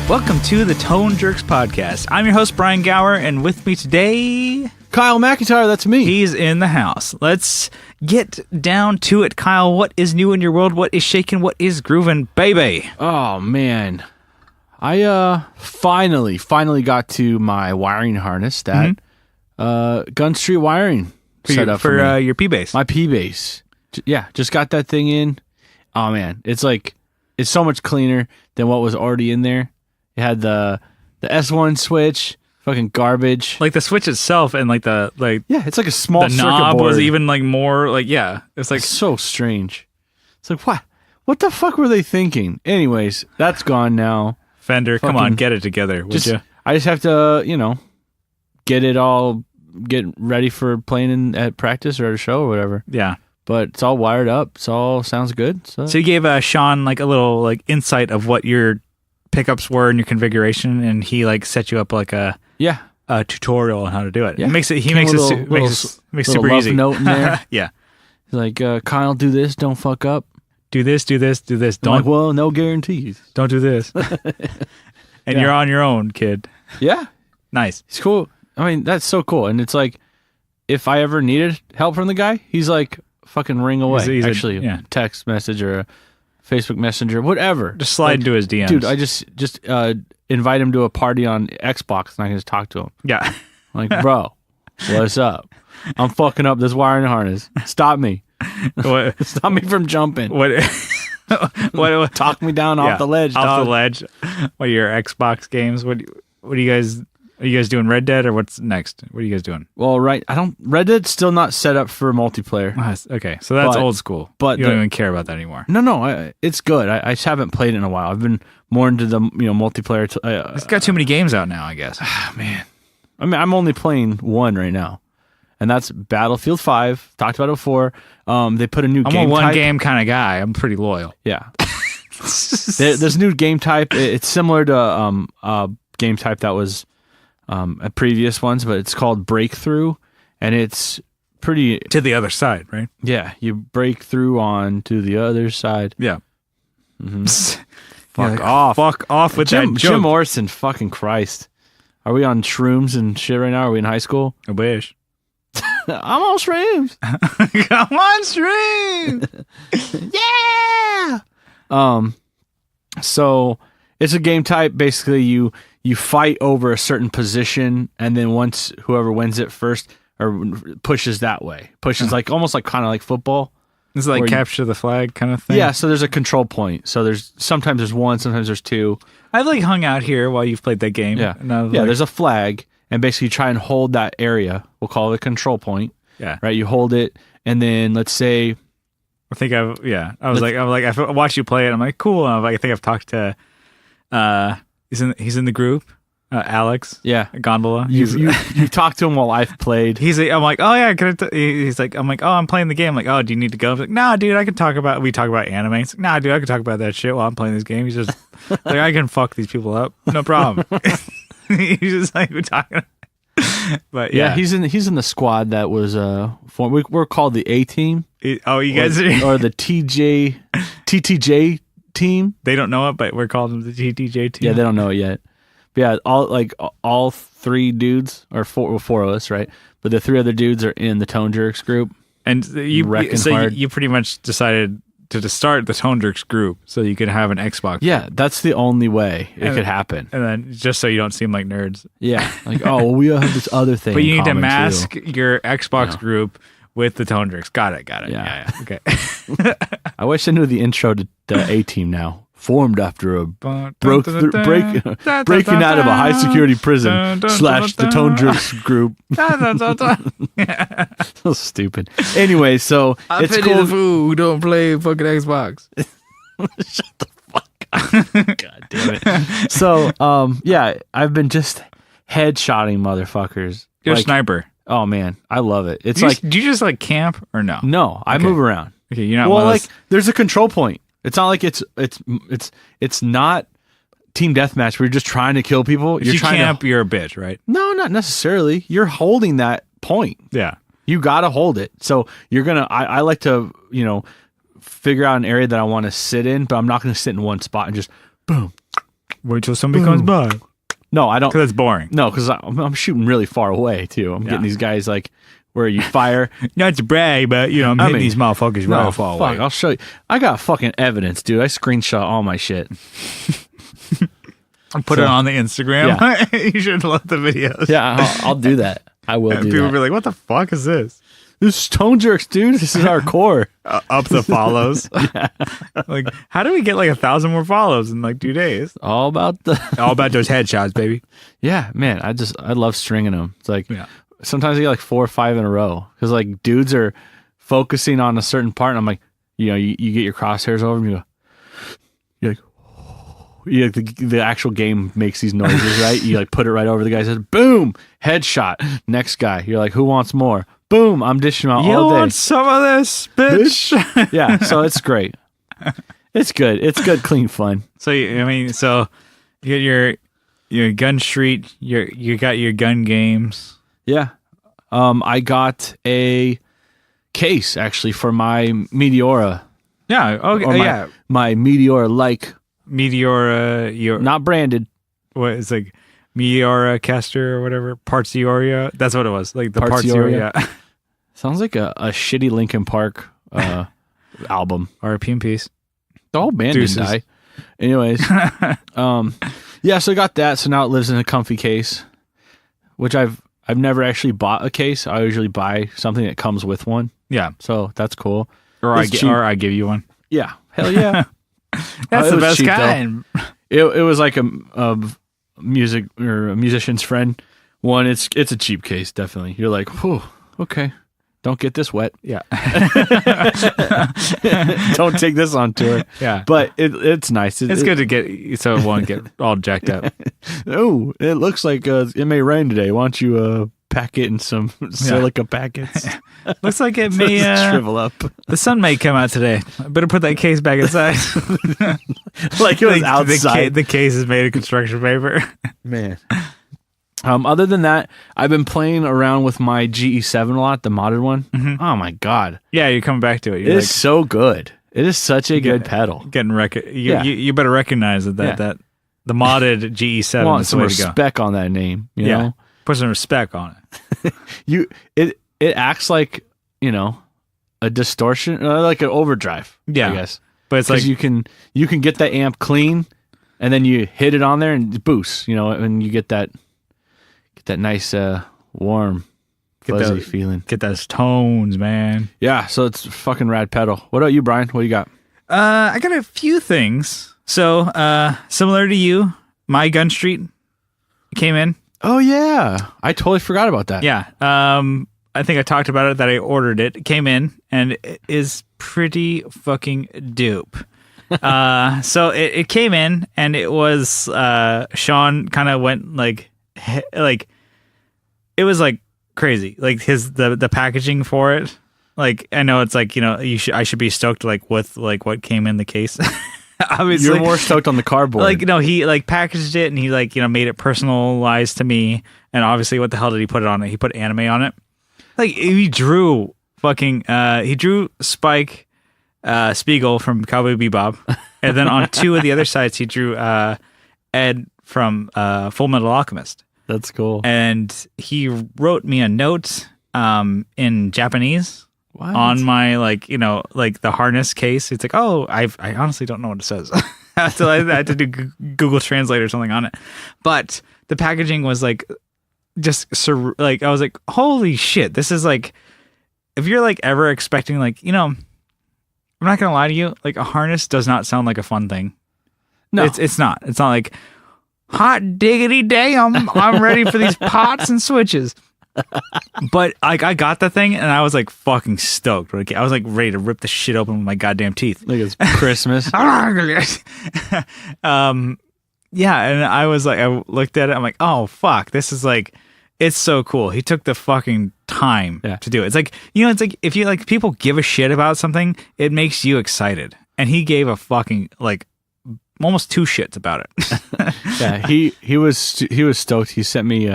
Welcome to the Tone Jerks podcast. I'm your host, Brian Gower, and with me today, Kyle McIntyre, that's me. He's in the house. Let's get down to it, Kyle. What is new in your world? What is shaking? What is grooving, baby? Oh, man. I finally got to my wiring harness that Gun Street Wiring set up for your P-Base. My P-Base. Yeah, just got that thing in. Oh, man. It's so much cleaner than what was already in there. It had the S1 switch, fucking garbage. Like the switch itself and yeah, it's like a small the circuit knob board. was even more it's like It's so strange. It's like, what the fuck were they thinking? Anyways, that's gone now. Fender, come on, get it together, would you? I just have to, get ready for playing at practice or at a show or whatever. Yeah. But it's all wired up. It all sounds good. So you gave Sean a little insight of what your pickups were in your configuration, and he set you up a tutorial on how to do it. Yeah. It makes it super easy. Note in there. Yeah. He's like, Kyle, do this. Don't fuck up. Do this. Don't. Well, no guarantees. Don't do this. And you're on your own, kid. Yeah. Nice. He's cool. I mean, that's so cool. And it's like, if I ever needed help from the guy, he's like, fucking ring away. He's text message or a Facebook Messenger, whatever. Just slide into his DMs. Dude, I just invite him to a party on Xbox and I can just talk to him. Yeah. I'm like, bro, what's up? I'm fucking up this wiring harness. Stop me. Stop me from jumping. What talk me down off the ledge, off dog. the ledge. What are your Xbox games? What are you guys? Are you guys doing Red Dead or what's next? What are you guys doing? Well, Red Dead's still not set up for multiplayer. Okay, so that's old school. But you don't even care about that anymore. No, it's good. I just haven't played it in a while. I've been more into the multiplayer. It's got too many games out now, I guess. Man, I mean, I'm only playing one right now, and that's Battlefield 5. Talked about it before. They put a new game type. I'm a one-game kind of guy. I'm pretty loyal. Yeah. There's a new game type. It's similar to game type that was at previous ones, but it's called Breakthrough, and it's pretty... To the other side, right? Yeah, you break through on to the other side. Yeah. Mm-hmm. Fuck off. Fuck off with that joke. Jim Morrison, fucking Christ. Are we on shrooms and shit right now? Are we in high school? I wish. I'm on shrooms. Come on, shrooms. Yeah. So it's a game type. Basically, you fight over a certain position, and then once whoever wins it first or pushes that way, almost kind of like football. It's like capture the flag kind of thing. Yeah. So there's a control point. So sometimes there's one, sometimes there's two. I've hung out here while you've played that game. Yeah. There's a flag, and basically you try and hold that area. We'll call it a control point. Yeah. Right. You hold it, and then let's say. I watched you play it. I'm like, cool. And I think I've talked to, he's in the group, Alex. Yeah. Gondola. You talked to him while I've played. I'm like, oh yeah, he's like, I'm like, oh, I'm playing the game. I'm like, oh, do you need to go? I'm like, nah, dude, I can talk about, we talk about anime. He's like, nah, dude, I can talk about that shit while I'm playing this game. He's just like, I can fuck these people up. No problem. He's just like, we're talking. But yeah, he's in the squad that was we're called the A team. You guys or the TTJ team. They don't know it, but we're calling them the TTJ team. Yeah, they don't know it yet. But yeah, all three dudes or four of us, right? But the three other dudes are in the Tone Jerks group. And you pretty much decided to start the Tone Jerks group so you could have an Xbox. Yeah, group. that's the only way it could happen. And then just so you don't seem like nerds. Yeah, we have this other thing. But you need to mask your Xbox group with the Tone Jerks. Got it. Yeah. Okay. I wish I knew the intro to the A Team now. Formed after a breaking out of a high security prison / the Tone Jerks group. So stupid. Anyway, so it's cool. The fool who don't play fucking Xbox. Shut the fuck up. God damn it. So, I've been just headshotting motherfuckers. You're a sniper. Oh man, I love it. It's do you just camp or no? No, I move around. Okay, you're not. There's a control point. It's not like it's not team deathmatch where you're just trying to kill people. You're trying camp, you're a bitch, right? No, not necessarily. You're holding that point. Yeah. You gotta hold it. So you're gonna I like to, figure out an area that I want to sit in, but I'm not gonna sit in one spot and just boom. Wait till somebody comes by. No, I don't. Because it's boring. No, because I'm shooting really far away too. I'm getting these guys like where you fire. Not to brag, but I'm hitting these motherfuckers really far away. I'll show you. I got fucking evidence, dude. I screenshot all my shit. Put it on the Instagram. Yeah. You should love the videos. Yeah, I'll do that. I will do that. People will be like, what the fuck is this? This is Tone Jerks, dude. This is our core. Up the follows. Like, how do we get like 1,000 more follows in like 2 days? All about those headshots, baby. Yeah, man. I love stringing them. It's like sometimes I get like 4 or 5 in a row because like dudes are focusing on a certain part, and I'm like, you get your crosshairs over me. You're like, the actual game makes these noises, right? You like put it right over the guy's head. Boom, headshot. Next guy. You're like, who wants more? Boom, I'm dishing out all day. You want some of this, bitch? Yeah, so it's great. It's good. It's good, clean fun. So you get your gun street. You got your gun games. Yeah. I got a case actually for my Meteora. Yeah. Okay. My Meteora Meteora. Not branded. What is like Meteora Caster or whatever? Partsioria. That's what it was. Like the Partsioria. Sounds like a shitty Linkin Park album. R.I.P. in peace. The whole band didn't die. Anyways, yeah. So I got that. So now it lives in a comfy case, which I've never actually bought a case. I usually buy something that comes with one. Yeah. So that's cool. Or I give you one. Yeah. Hell yeah. That's the best kind. It was like a music or a musician's friend one. It's a cheap case, definitely. You're like, whew, okay. Don't get this wet. Yeah. Don't take this on tour. Yeah. But it's nice. It's good to get so it won't get all jacked up. Oh, it looks like it may rain today. Why don't you pack it in some silica packets? Looks like it may shrivel up. The sun may come out today. I better put that case back inside. Like it was outside. The case is made of construction paper. Man. Other than that, I've been playing around with my GE7 a lot, the modded one. Mm-hmm. Oh my god! Yeah, you're coming back to it. It is so good. It is such a good pedal. You better recognize that the modded GE7 want is some the way to go. respect on that name. You know? Put some respect on it. It acts like a distortion, like an overdrive. Yeah, I guess. But it's like you can get that amp clean, and then you hit it on there and it boosts. And you get that nice warm fuzzy feeling. Get those tones, man. Yeah, so it's a fucking rad pedal. What about you, Brian? What do you got? I got a few things. So similar to you, my Gun Street came in. Oh yeah, I totally forgot about that. Yeah, I think I talked about it that I ordered it. It came in and it is pretty fucking dope. So it came in and it was Sean kind of went like it was like crazy, like the packaging for it. Like I know it's like I should be stoked like with like what came in the case. Obviously, you're more stoked on the cardboard. Like he like packaged it and he like made it personalized to me. And obviously, what the hell did he put it on it? He put anime on it. Like he drew Spike Spiegel from Cowboy Bebop, and then on two of the other sides he drew Ed from Full Metal Alchemist. That's cool. And he wrote me a note in Japanese on my like the harness case. It's like, oh, I honestly don't know what it says. So I had to do Google Translate or something on it. But the packaging was like just like I was like, holy shit, this is like, if you're like ever expecting like I'm not gonna lie to you, like a harness does not sound like a fun thing. No, it's not. It's not like hot diggity damn, I'm ready for these pots and switches. But like I got the thing and I was like fucking stoked. Like, I was like ready to rip the shit open with my goddamn teeth. Like it's Christmas. Yeah, and I was like, I looked at it, I'm like, oh fuck, this is like, it's so cool. He took the fucking time to do it. It's like, it's like if you like people give a shit about something, it makes you excited. And he gave a fucking like almost two shits about it. Yeah, he was stoked. He sent me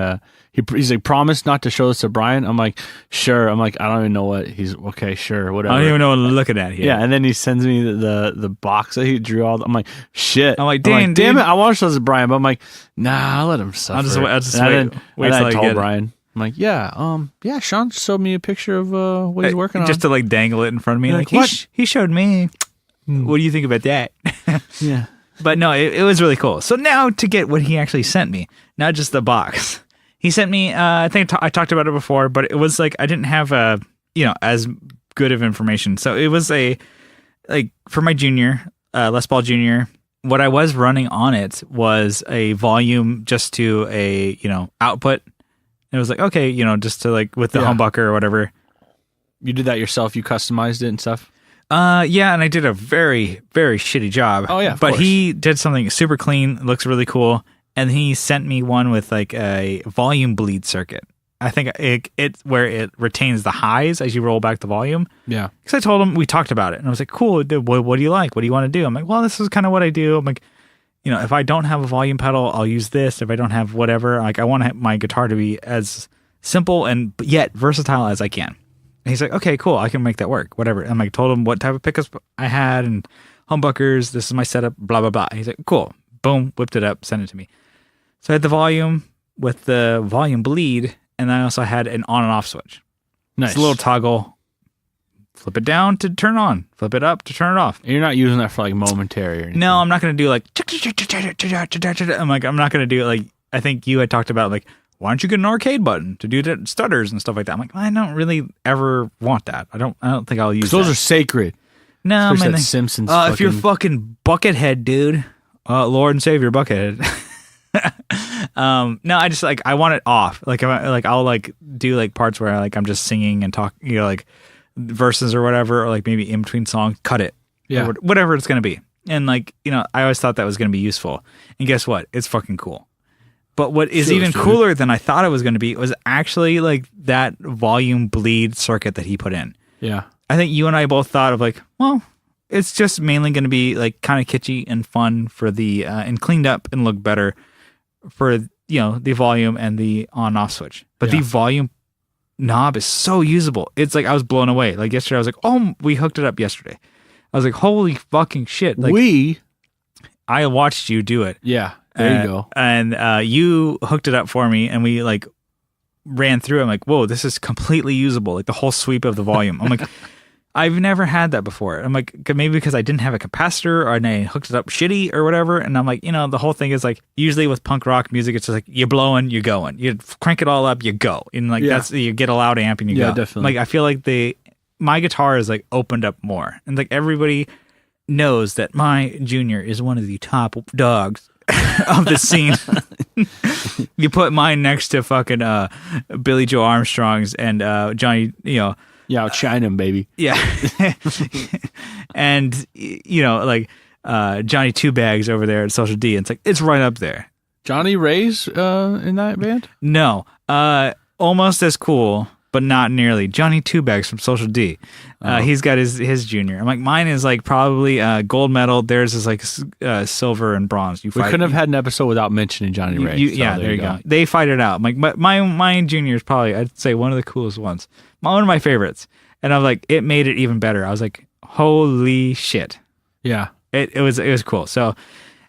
he's like, promise not to show this to Brian. I'm like, sure. I'm like, I don't even know what he's okay, sure, whatever. I don't even know what I'm looking at here. Yeah, and then he sends me the box that he drew all. I'm like, shit. I'm like, damn it. I want to show this to Brian, but I'm like, nah, I'll let him suffer. I'll just and wait then till I I told get Brian. I'm like, yeah, Sean showed me a picture of what he's working on. Just to like dangle it in front of me. Like, what? He showed me. What do you think about that? Yeah. But no, it was really cool. So now to get what he actually sent me, not just the box. He sent me, I think I talked about it before, but it was like I didn't have as good of information. So it was for my junior, Les Paul Junior, what I was running on it was a volume just to a, output. It was like, okay, just to like with the humbucker or whatever. You did that yourself? You customized it and stuff? Yeah, and I did a very, very shitty job. Oh, yeah, of but course. he did something super clean, looks really cool, and he sent me one with like a volume bleed circuit. I think it's where it retains the highs as you roll back the volume. Yeah. Because I told him, we talked about it, and I was like, cool, what do you like? What do you want to do? I'm like, well, this is kind of what I do. I'm like, if I don't have a volume pedal, I'll use this. If I don't have whatever, like I want my guitar to be as simple and yet versatile as I can. And he's like, okay, cool, I can make that work, whatever. And I told him what type of pickups I had and humbuckers, this is my setup, blah, blah, blah. And he's like, cool, boom, whipped it up, sent it to me. So I had the volume with the volume bleed, and I also had an on and off switch. Nice. It's a little toggle. Flip it down to turn on, flip it up to turn it off. And you're not using that for like momentary or anything? No, I'm not going to do like, I'm not going to do it like, I think you had talked about like, why don't you get an arcade button to do the stutters and stuff like that? I'm like, I don't really ever want that. I don't think I'll use those that. are sacred. No, Especially man. that Simpsons. If you're fucking Buckethead, dude, Lord and Savior Buckethead. No, I just like I want it off. Like I'll like do like parts where I'm just singing and talk, like verses or whatever, or like maybe in between songs, cut it, or whatever it's gonna be. And like I always thought that was gonna be useful. And guess what? It's fucking cool. But what is even cooler than I thought it was going to be was actually like that volume bleed circuit that he put in. Yeah. I think you and I both thought of like, well, it's just mainly going to be like kind of kitschy and fun for the, and cleaned up and look better for, the volume and the on off switch. But the volume knob is so usable. It's like, I was blown away. Like yesterday, I was like, oh, we hooked it up yesterday. I was like, holy fucking shit. Like I watched you do it. Yeah. There you go. And you hooked it up for me, and we like ran through. I'm like, whoa, this is completely usable. Like the whole sweep of the volume. I'm like, I've never had that before. I'm like, maybe because I didn't have a capacitor, or I hooked it up shitty or whatever. And I'm like, the whole thing is like, usually with punk rock music, it's just like you're blowing, you're going. You crank it all up, you go. And like that's you get a loud amp and you go. Yeah, definitely. Like I feel like my guitar is like opened up more, and like everybody knows that my junior is one of the top dogs of the scene. You put mine next to fucking Billy Joe Armstrong's and Johnny, Yeah, I'll chime him, baby. Yeah. And like Johnny Two Bags over there at Social D. It's like it's right up there. Johnny Ray's in that band? No. Almost as cool, but not nearly. Johnny Two Bags from Social D. He's got his junior. I'm like, mine is like probably gold medal. Theirs is like silver and bronze. We couldn't have had an episode without mentioning Johnny Ray. There you go. They fight it out. Like my junior is probably, I'd say, one of the coolest ones. One of my favorites. And I'm like, it made it even better. I was like, holy shit. Yeah. It was cool. So,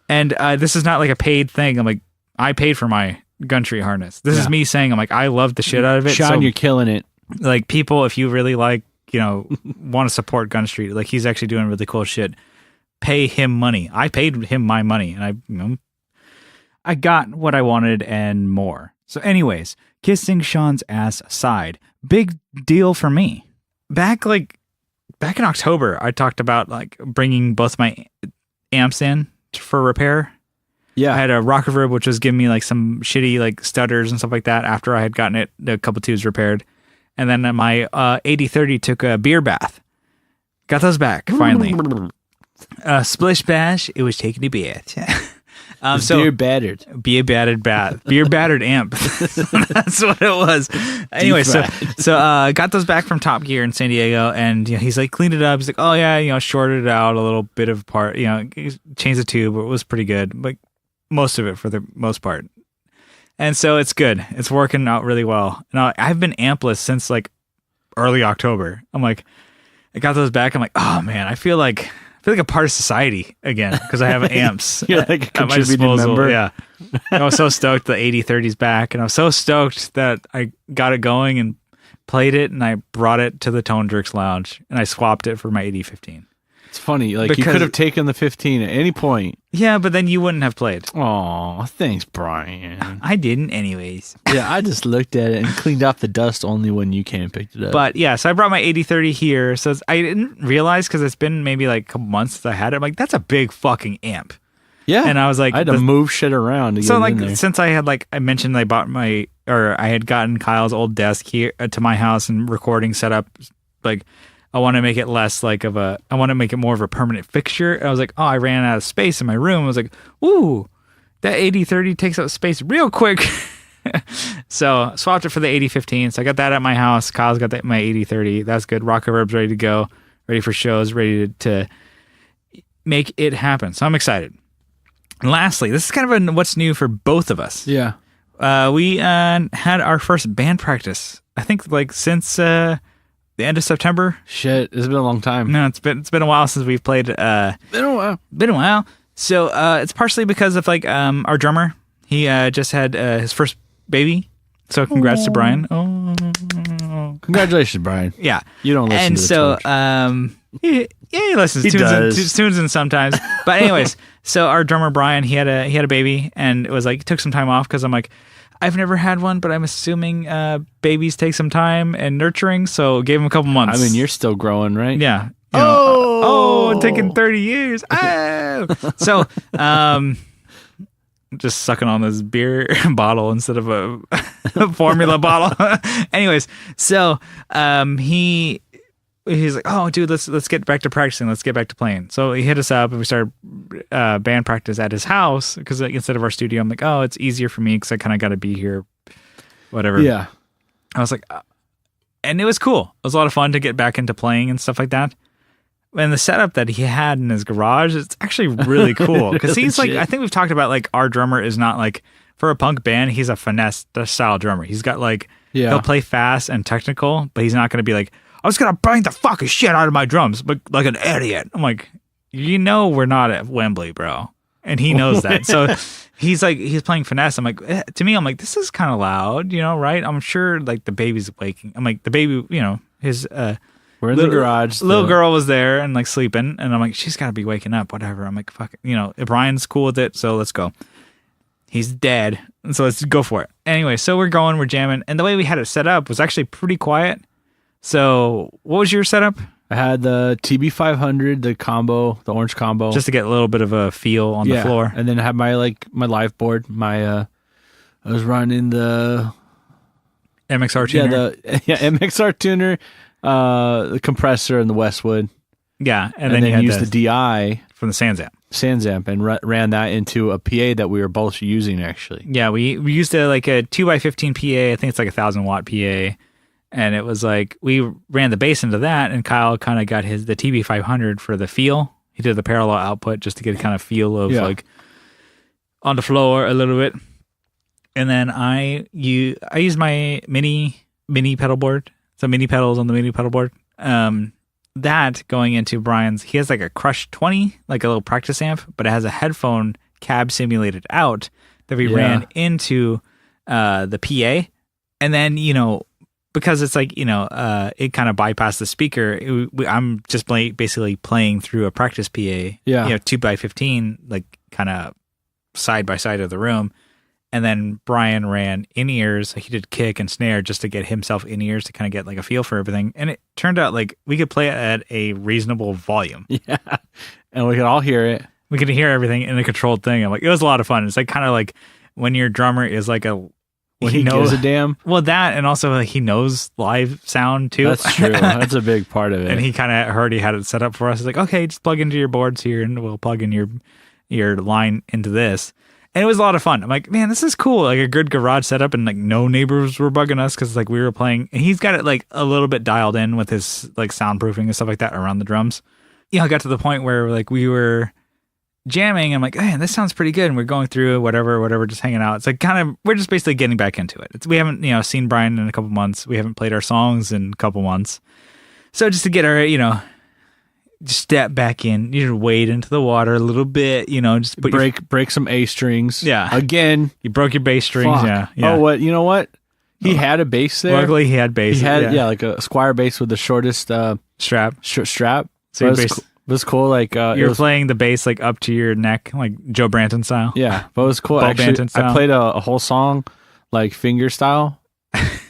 and this is not like a paid thing. I'm like, I paid for my Guntree harness. This is me saying, I'm like, I love the shit out of it. Sean, you're killing it. Like people, if you really like, want to support Gun Street, like he's actually doing really cool shit. Pay him money. I paid him my money, and I got what I wanted and more. So, anyways, kissing Sean's ass aside, big deal for me. Back in October, I talked about like bringing both my amps in for repair. Yeah, I had a rock reverb, which was giving me like some shitty like stutters and stuff like that after I had gotten it a couple tubes repaired. And then my 8030 took a beer bath. Got those back, finally. Splish bash, it was taking a bath. So beer battered. Be a battered bat. Beer battered amp. That's what it was. Anyway, so I got those back from Top Gear in San Diego, and he's like cleaned it up. He's like, oh yeah, shorted it out a little bit of part. Changed the tube. It was pretty good, like most of it for the most part. And so it's good. It's working out really well. And I've been ampless since like early October. I'm like, I got those back. I'm like, oh man, I feel like a part of society again because I have amps. You're like a contributing member. Yeah. I was so stoked the 8030's back, and I was so stoked that I got it going and played it, and I brought it to the Tone Jerks Lounge, and I swapped it for my 8015. It's funny, like you could have taken the 15 at any point. Yeah, but then you wouldn't have played. Oh, thanks, Brian. I didn't anyways. Yeah, I just looked at it and cleaned off the dust only when you came and picked it up. But yeah, so I brought my 8030 here. So I didn't realize because it's been maybe like a couple months since I had it. I'm like, that's a big fucking amp. Yeah. And I was like, I had to move shit around to get it in there. Since I had I mentioned I had gotten Kyle's old desk here to my house and recording set up, I want to make it I want to make it more of a permanent fixture. I was like, oh, I ran out of space in my room. I was like, ooh, that 8030 takes up space real quick. So swapped it for the 8015. So I got that at my house. Kyle's got my 8030. That's good. Rock Reverb's ready to go, ready for shows, ready to make it happen. So I'm excited. And lastly, this is kind of what's new for both of us. Yeah. We had our first band practice, I think since the end of September. Shit, it's been a long time. No, it's been a while since we've played. Been a while. So it's partially because of our drummer. He just had his first baby. So congrats to Brian. Oh, congratulations, Brian. Yeah, you don't listen. And to the so talk. he listens. He tunes in sometimes. But anyways, so our drummer Brian, he had a baby, and it was he took some time off because I'm like, I've never had one, but I'm assuming babies take some time and nurturing, so gave him a couple months. I mean, you're still growing, right? Yeah. Taking 30 years. Oh. So, just sucking on this beer bottle instead of a formula bottle. Anyways, so he's like, oh, dude, let's get back to practicing. Let's get back to playing. So he hit us up, and we started band practice at his house because instead of our studio, I'm like, oh, it's easier for me because I kind of got to be here, whatever. Yeah. I was like, and it was cool. It was a lot of fun to get back into playing and stuff like that. And the setup that he had in his garage, it's actually really cool because he's I think we've talked about our drummer is not for a punk band, he's a finesse style drummer. He's got he'll play fast and technical, but he's not going to be I was going to bang the fucking shit out of my drums, but like an idiot. I'm like, we're not at Wembley, bro. And he knows that. So he's playing finesse. I'm like, to me, I'm like, this is kind of loud, right? I'm sure the baby's waking. I'm like, the baby, his, we're in the garage. Little girl was there and sleeping. And I'm like, she's got to be waking up, whatever. I'm like, fuck it. Brian's cool with it. So let's go. He's dead. And so let's go for it. Anyway, so we're jamming. And the way we had it set up was actually pretty quiet. So what was your setup? I had the TB500, the orange combo. Just to get a little bit of a feel on the floor. And then I had my my live board. I was running the MXR tuner. MXR tuner, the compressor and the Westwood. Yeah, and then you used the DI from the Sansamp and ran that into a PA that we were both using actually. Yeah, we used a 2x15 PA. I think it's 1,000 watt PA. And it was we ran the bass into that, and Kyle kind of got the TB500 for the feel. He did the parallel output just to get a kind of feel of on the floor a little bit. And then I used my mini pedal board, so mini pedals on the mini pedal board. That going into Brian's, he has a Crush 20, a little practice amp, but it has a headphone cab simulated out that we ran into the PA, and then because it's it kind of bypassed the speaker. I'm just basically playing through a practice PA. Yeah. 2x15, kind of side by side of the room. And then Brian ran in-ears. He did kick and snare just to get himself in-ears to kind of get a feel for everything. And it turned out we could play it at a reasonable volume. Yeah. And we could all hear it. We could hear everything in a controlled thing. I'm it was a lot of fun. It's kind of when your drummer is when he knows a damn. Well, that, and also he knows live sound too. That's true. That's a big part of it. And he kind of heard he had it set up for us. He's like, okay, just plug into your boards here, and we'll plug in your your line into this. And it was a lot of fun. I'm like, man, this is cool. Like a good garage setup, and like no neighbors were bugging us because like we were playing, and he's got it like a little bit dialed in with his like soundproofing and stuff like that around the drums. I got to the point where like we were jamming. I'm like, man, this sounds pretty good. And we're going through whatever, just hanging out. It's like we're just basically getting back into it. We haven't, seen Brian in a couple months. We haven't played our songs in a couple months. So just to get our, just step back in, you just wade into the water a little bit, just break some A strings. Yeah. Again. You broke your bass strings. Fuck. Yeah. Oh, what? You know what? He had a bass there. Luckily, he had bass. He had, like a Squire bass with the shortest strap. Strap. So it was cool. Like you're playing the bass like up to your neck, like Joe Branton style. Yeah, but it was cool. Bo Actually, Banton style. I played a whole song like finger style.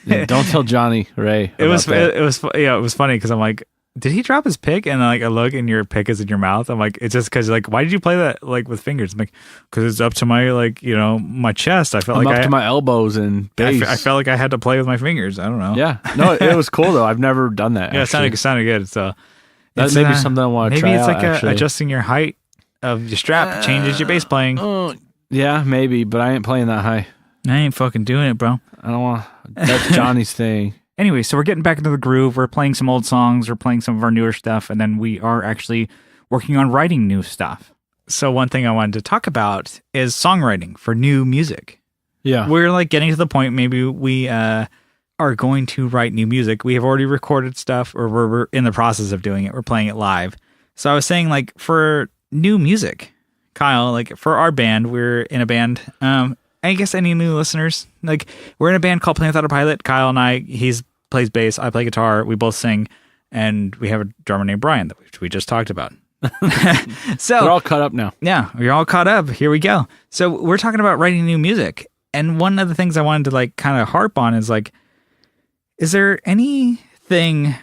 Yeah, don't tell Johnny Ray. It was funny because I'm like, did he drop his pick? And like I look and your pick is in your mouth. I'm like, it's just because like, why did you play that like with fingers? I'm like, because it's up to my like my chest. I felt I'm like up to my elbows and bass. I felt like I had to play with my fingers. I don't know. Yeah, no, it was cool though. I've never done that. Yeah, it sounded good. So that may be something I want to try. Maybe it's out, like adjusting your height of your strap changes your bass playing. Yeah, maybe, but I ain't playing that high. I ain't fucking doing it, bro. I don't want. That's Johnny's thing. Anyway, so we're getting back into the groove. We're playing some old songs. We're playing some of our newer stuff, and then we are actually working on writing new stuff. So one thing I wanted to talk about is songwriting for new music. Yeah, we're like getting to the point. Maybe we are going to write new music. We have already recorded stuff, or we're in the process of doing it. We're playing it live. So I was saying, like, for new music, Kyle, like for our band, we're in a band. I guess any new listeners, like we're in a band called Playing Without a Pilot. Kyle and I, he plays bass, I play guitar, we both sing, and we have a drummer named Brian, which we just talked about. So we're all caught up now. Yeah, we're all caught up. Here we go. So we're talking about writing new music. And one of the things I wanted to like kind of harp on is like, is there anything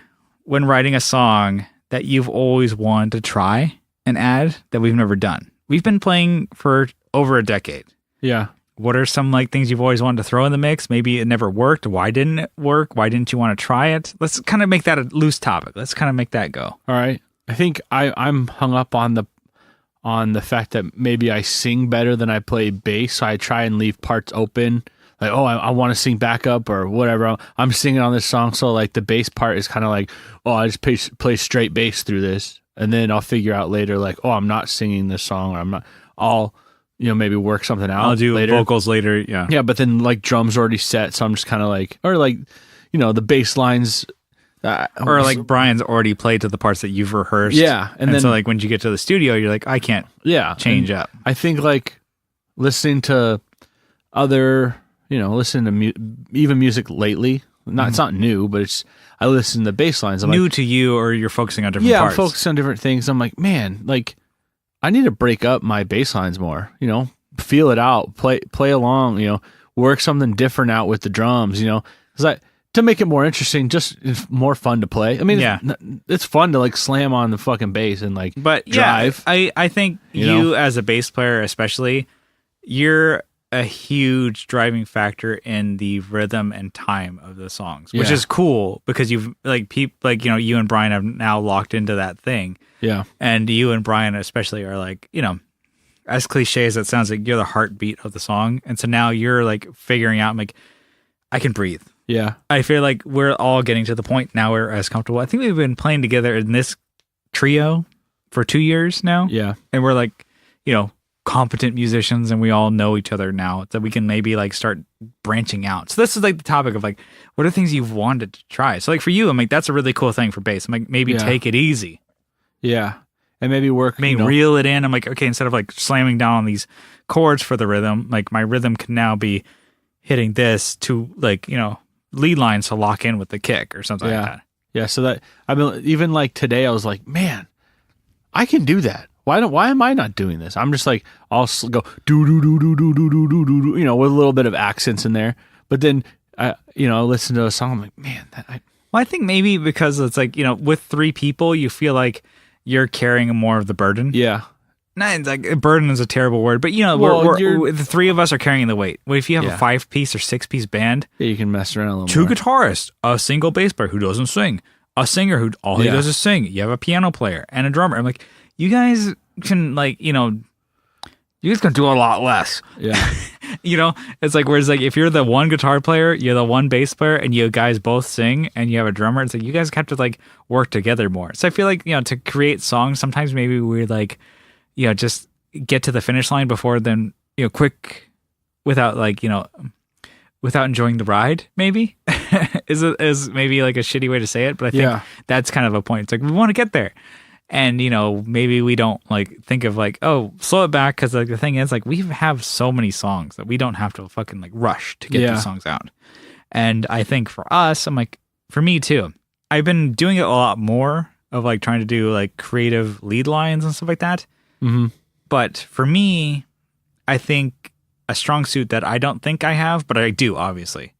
when writing a song that you've always wanted to try and add that we've never done? We've been playing for over a decade. Yeah. What are some like things you've always wanted to throw in the mix? Maybe it never worked. Why didn't it work? Why didn't you want to try it? Let's kind of make that a loose topic. Let's kind of make that go. All right. I think I'm hung up on the fact that maybe I sing better than I play bass, so I try and leave parts open. Like, oh, I want to sing backup or whatever. I'm singing on this song, so like the bass part is kind of like, oh, I just play straight bass through this, and then I'll figure out later, like, oh, I'm not singing this song, or I'm not. I'll maybe work something out. I'll do later. Vocals later. Yeah. Yeah, but then like drums already set, so I'm just kind of like, or like, the bass lines. Or like Brian's already played to the parts that you've rehearsed. Yeah. And then so like when you get to the studio, you're like, I can't change up. I think like listening to other, listening to even music lately. It's not new, but I listen to bass lines. I'm new like, to you, or you're focusing on different parts? Yeah, I'm focusing on different things. I'm like, man, like I need to break up my bass lines more, feel it out, play along, work something different out with the drums, because to make it more interesting, just it's more fun to play. I mean, it's fun to like slam on the fucking bass and like drive. Yeah, I think you as a bass player, especially, you're a huge driving factor in the rhythm and time of the songs, which is cool because you've like you and Brian have now locked into that thing. Yeah, and you and Brian especially are like as cliche as it sounds, like you're the heartbeat of the song, and so now you're like figuring out like I can breathe. Yeah. I feel like we're all getting to the point now where we're as comfortable. I think we've been playing together in this trio for 2 years now. Yeah. And we're like, competent musicians, and we all know each other now, that we can maybe like start branching out. So this is like the topic of like, what are things you've wanted to try? So like for you, I'm like, that's a really cool thing for bass. I'm like, maybe take it easy. Yeah. And maybe work. Maybe reel it in. I'm like, okay, instead of like slamming down on these chords for the rhythm, like my rhythm can now be hitting this to like, lead lines to lock in with the kick or something like that. Yeah, so that even like today I was like, man, I can do that. Why am I not doing this? I'm just like, I'll go do do do do do do do do do, with a little bit of accents in there. But then I listen to a song, I'm like, man, I think maybe because it's like, with 3 people, you feel like you're carrying more of the burden. Yeah. It's like burden is a terrible word, but we're the 3 of us are carrying the weight. What if you have a 5-piece or 6-piece band? Yeah, you can mess around a little 2 more. guitarists, a single bass player who doesn't sing, a singer who all he does is sing. You have a piano player and a drummer. I'm like, you guys can like, You guys can do a lot less. Yeah. You know, it's like, whereas like if you're the one guitar player, you're the one bass player, and you guys both sing, and you have a drummer, it's like you guys have to like work together more. So I feel like, you know, to create songs, sometimes maybe we like, you know, just get to the finish line before then, you know, quick, without like, you know, without enjoying the ride, maybe is maybe like a shitty way to say it, but I think that's kind of a point. It's like we want to get there. And, you know, maybe we don't like think of like, oh, slow it back. Cause like the thing is like, we have so many songs that we don't have to fucking like rush to get these songs out. And I think for us, I'm like, for me too, I've been doing it a lot more of like trying to do like creative lead lines and stuff like that. Mm-hmm. But for me, I think a strong suit that I don't think I have, but I do obviously,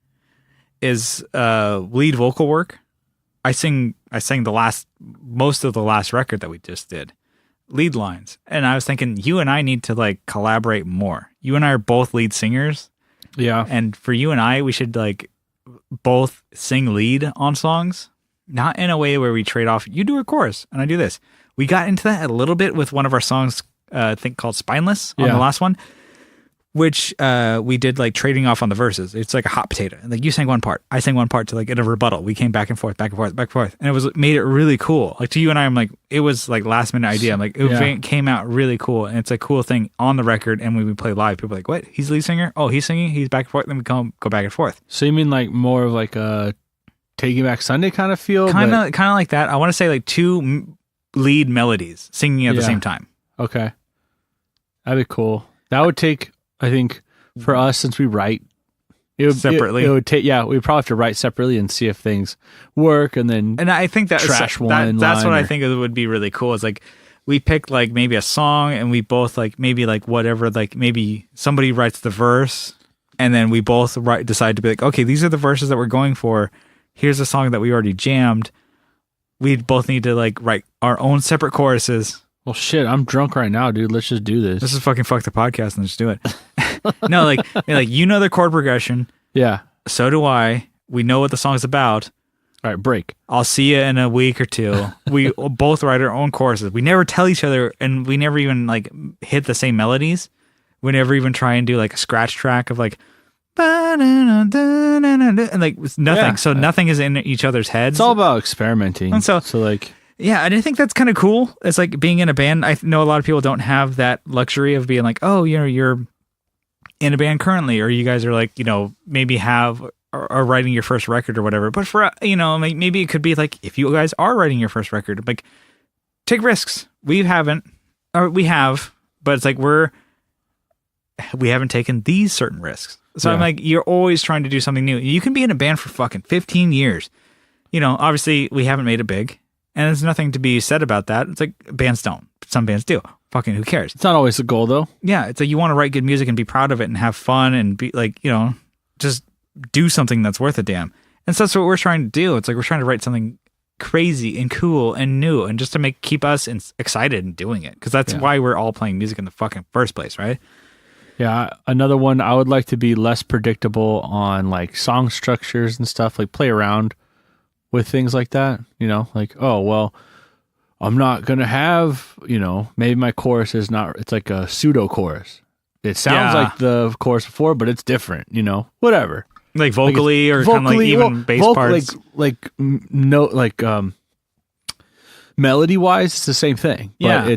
is lead vocal work. I sang most of the last record that we just did, lead lines. And I was thinking you and I need to like collaborate more. You and I are both lead singers. Yeah. And for you and I, we should like both sing lead on songs, not in a way where we trade off. You do a chorus and I do this. We got into that a little bit with one of our songs, I think called Spineless on the last one, which we did like trading off on the verses. It's like a hot potato. Like you sang one part, I sang one part to like get a rebuttal. We came back and forth, back and forth, back and forth. And it was made it really cool. Like to you and I, I'm like, it was like last minute idea. I'm like, it came out really cool. And it's a cool thing on the record. And when we play live, people are like, what? He's the lead singer? Oh, he's singing? He's back and forth. Then we go back and forth. So you mean like more of like a Taking Back Sunday kind of feel? Kind of like that. I want to say like two lead melodies singing at the same time. Okay. That'd be cool. That would take, I think, for us, since we write separately, it would take. Yeah, we probably have to write separately and see if things work, and then I think that trash that's what I think it would be really cool. Is like we pick like maybe a song, and we both like maybe like whatever, like maybe somebody writes the verse, and then we both decide to be like, okay, these are the verses that we're going for. Here's a song that we already jammed. We both need to like write our own separate choruses. Well, shit, I'm drunk right now, dude. Let's just do this. This is fucking fuck the podcast and just do it. No, like you know the chord progression. Yeah. So do I. We know what the song's about. All right, break. I'll see you in a week or two. We both write our own choruses. We never tell each other, and we never even like hit the same melodies. We never even try and do like a scratch track of like, and like nothing. Yeah. So nothing is in each other's heads. It's all about experimenting. And so like. Yeah, and I think that's kind of cool. It's like being in a band. I know a lot of people don't have that luxury of being like, oh, you know, you're in a band currently, or you guys are like, you know, maybe are writing your first record or whatever. But for, you know, maybe it could be like, if you guys are writing your first record, like, take risks. We have, but it's like we haven't taken these certain risks. So I'm like, you're always trying to do something new. You can be in a band for fucking 15 years. You know, obviously we haven't made it big. And there's nothing to be said about that. It's like bands don't. Some bands do. Fucking who cares? It's not always the goal, though. Yeah, it's like you want to write good music and be proud of it and have fun and be like, you know, just do something that's worth a damn. And so that's what we're trying to do. It's like we're trying to write something crazy and cool and new, and just to keep us excited in doing it, because that's why we're all playing music in the fucking first place, right? Yeah, another one, I would like to be less predictable on like song structures and stuff, like play around with things like that, you know, like, oh, well, I'm not going to have, you know, maybe my chorus is not, it's like a pseudo chorus. It sounds like the chorus before, but it's different, you know, whatever. Like vocally, or kind of like even bass parts. Melody wise, it's the same thing. Yeah. But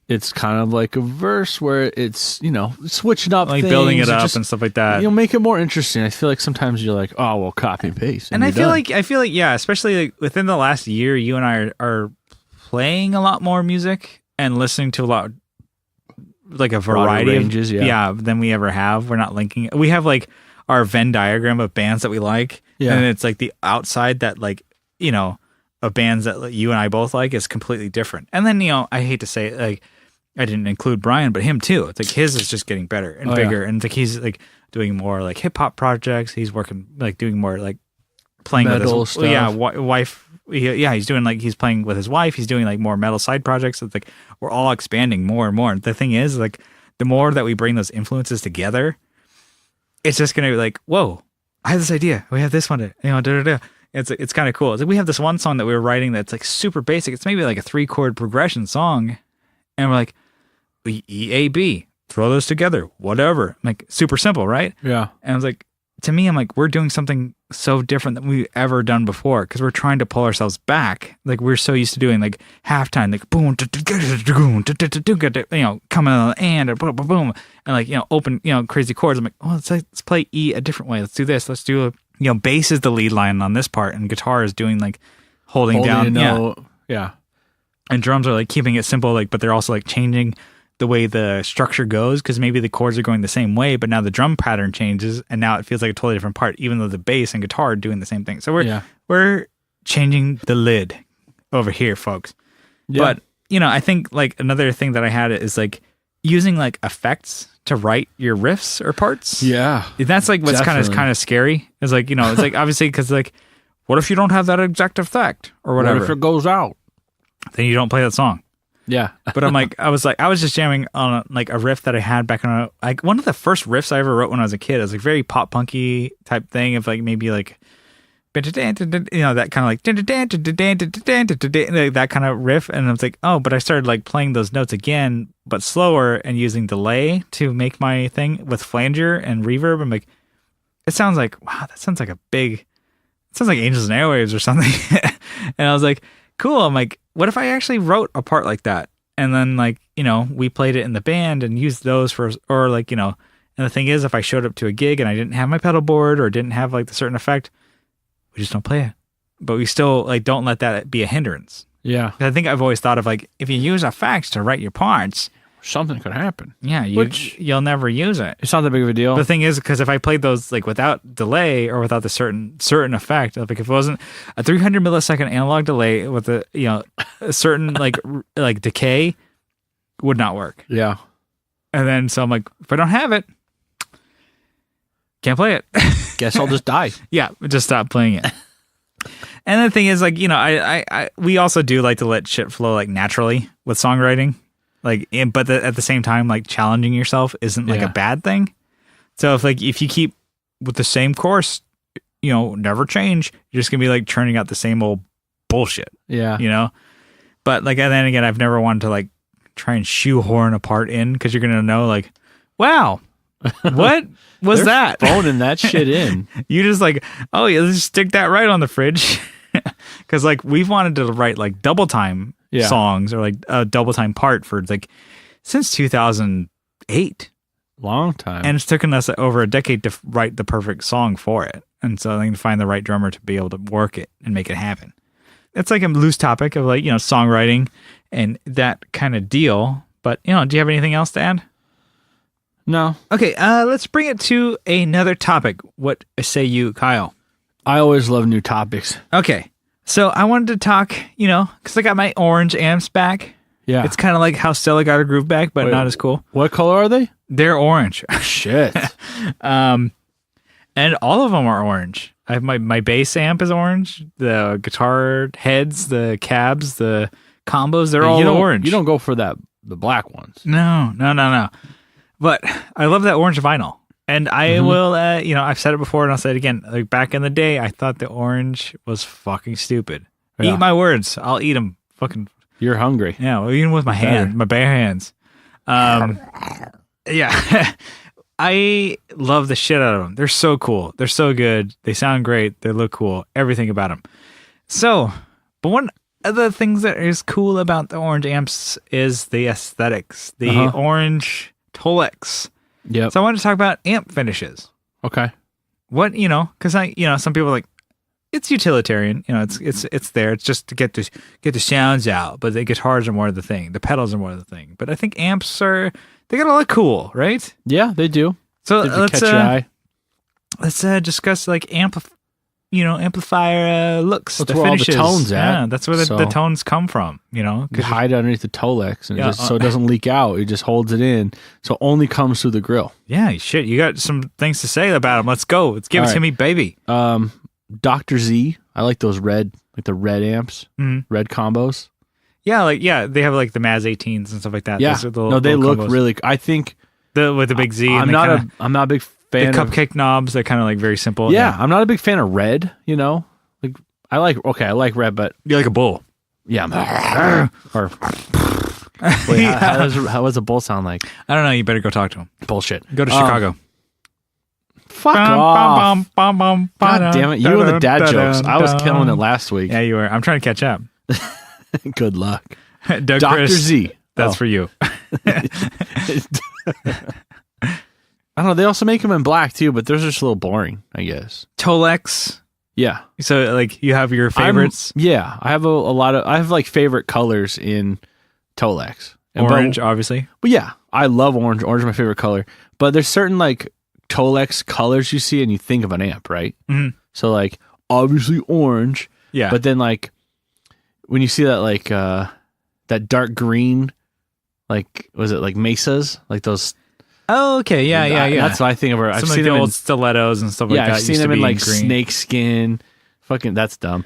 it's kind of like a verse where it's, you know, switching up like things, building it up and stuff like that. You'll make it more interesting. I feel like sometimes you're like, oh, well, copy and paste. And I feel like, yeah, especially like within the last year, you and I are playing a lot more music and listening to a lot, like a variety of ranges, than we ever have. We're not linking. We have like our Venn diagram of bands that we like. Yeah. And it's like the outside that, like, you know, of bands that you and I both like is completely different. And then, you know, I hate to say it, like, I didn't include Brian, but him too. It's like his is just getting better and bigger. Yeah. And it's like he's like doing more like hip hop projects. He's working like doing more like playing metal with his stuff. Wife. He's doing like he's playing with his wife. He's doing like more metal side projects. It's like we're all expanding more and more. And the thing is, like, the more that we bring those influences together, it's just gonna be like, whoa, I have this idea. We have this one. You know, da da da. It's kind of cool. It's like we have this one song that we were writing that's like super basic. It's maybe like a 3-chord progression song, and we're like, E A B. throw those together, whatever. Like super simple, right? Yeah. And I was like, to me, I'm like, we're doing something so different than we've ever done before because we're trying to pull ourselves back. Like we're so used to doing like halftime, like boom, coming on and boom, boom, boom, and like open, crazy chords. I'm like, oh, let's play E a different way. Let's do this. Let's do bass is the lead line on this part, and guitar is doing like holding down, yeah, and drums are like keeping it simple, like, but they're also like changing the way the structure goes because maybe the chords are going the same way, but now the drum pattern changes and now it feels like a totally different part, even though the bass and guitar are doing the same thing. So we're changing the lid over here, folks. Yeah. But I think like another thing that I had is like using like effects to write your riffs or parts. Yeah, that's like what's kind of scary. It's like it's like obviously because like what if you don't have that exact effect or whatever? What if it goes out? Then you don't play that song. Yeah. But I was just jamming on like a riff that I had back on like one of the first riffs I ever wrote when I was a kid. It was like very pop punky type thing of like maybe like that kind of like that kind of riff. And I was like, oh, but I started like playing those notes again, but slower and using delay to make my thing with flanger and reverb. I'm like, it sounds like, wow, that sounds like it sounds like Angels and Airwaves or something. And I was like, cool. I'm like, what if I actually wrote a part like that? And then like, we played it in the band and used those or like, and the thing is, if I showed up to a gig and I didn't have my pedal board or didn't have like the certain effect, we just don't play it. But we still like, don't let that be a hindrance. Yeah. I think I've always thought of like, if you use effects to write your parts, something could happen. Yeah. You'll never use it. It's not that big of a deal. The thing is, because if I played those like without delay or without the certain effect, like if it wasn't a 300 millisecond analog delay with a certain like decay, would not work. Yeah. And then so I'm like, if I don't have it, can't play it. Guess I'll just die. Yeah, just stop playing it. And the thing is, like, we also do like to let shit flow like naturally with songwriting. Like, but at the same time, like challenging yourself isn't like a bad thing. So if you keep with the same course, never change, you're just gonna be like churning out the same old bullshit. Yeah. But like, and then again, I've never wanted to like try and shoehorn a part in because you're gonna know like, wow, what was that? Phoning that shit in. You just like, oh yeah, let's just stick that right on the fridge. Because like we've wanted to write like double time songs or like a double time part for like since 2008. Long time. And it's taken us over a decade to write the perfect song for it. And so I think to find the right drummer to be able to work it and make it happen. It's like a loose topic of like, songwriting and that kind of deal. But, do you have anything else to add? No. Okay, let's bring it to another topic. What say you, Kyle? I always love new topics. Okay. So I wanted to talk, because I got my orange amps back. Yeah. It's kind of like how Stella got her groove back, but not as cool. What color are they? They're orange. Shit. And all of them are orange. I have my bass amp is orange. The guitar heads, the cabs, the combos, they're all orange. You don't go for the black ones. No. But I love that orange vinyl. And I will, I've said it before and I'll say it again. Like back in the day, I thought the orange was fucking stupid. Yeah. Eat my words. I'll eat them. Fucking. You're hungry. Yeah, well, even with my hand, my bare hands. Yeah. I love the shit out of them. They're so cool. They're so good. They sound great. They look cool. Everything about them. So, but one of the things that is cool about the orange amps is the aesthetics. The orange Tolex. Yep. So I wanted to talk about amp finishes. Okay. What, because some people are like, it's utilitarian, it's there. It's just to get the sounds out, but the guitars are more the thing. The pedals are more the thing. But I think amps they gotta look cool, right? Yeah, they do. So catch your eye. Let's discuss like amplifier looks. That's the where finishes. all the tones at. Yeah, that's where the tones come from. You hide it underneath the Tolex, and so it doesn't leak out. It just holds it in, so it only comes through the grill. Yeah, shit. You got some things to say about them. Let's go. Let's give it to me, baby. Dr. Z. I like those red amps, red combos. Yeah, they have like the Maz 18s and stuff like that. Yeah, they look combos. Really. I think with the big Z. I'm not a big fan. The cupcake knobs. They're kind of like very simple. Yeah, I'm not a big fan of red. Like I like red, but you're like a bull. Yeah, Wait, how does a bull sound like? I don't know. You better go talk to him. Bullshit. Go to Chicago. Fuck off. God damn it. You were the dad jokes. I was killing it last week. Yeah, you were. I'm trying to catch up. Good luck. Doug Dr. Chris, Z. that's for you. I don't know. They also make them in black too, but those are just a little boring, I guess. Tolex. Yeah. So like you have your favorites. I have a lot of. I have like favorite colors in Tolex. Orange, obviously. But yeah, I love orange. Orange is my favorite color. But there's certain like Tolex colors you see and you think of an amp, right? Mm-hmm. So like obviously orange. Yeah. But then like when you see that like that dark green, like was it like mesas, like those? Oh, okay. Yeah. That's what I think of. I've Some seen of them the in, old stilettos and stuff like that. Yeah, I've seen used them to in be like green. snake skin. Fucking, that's dumb.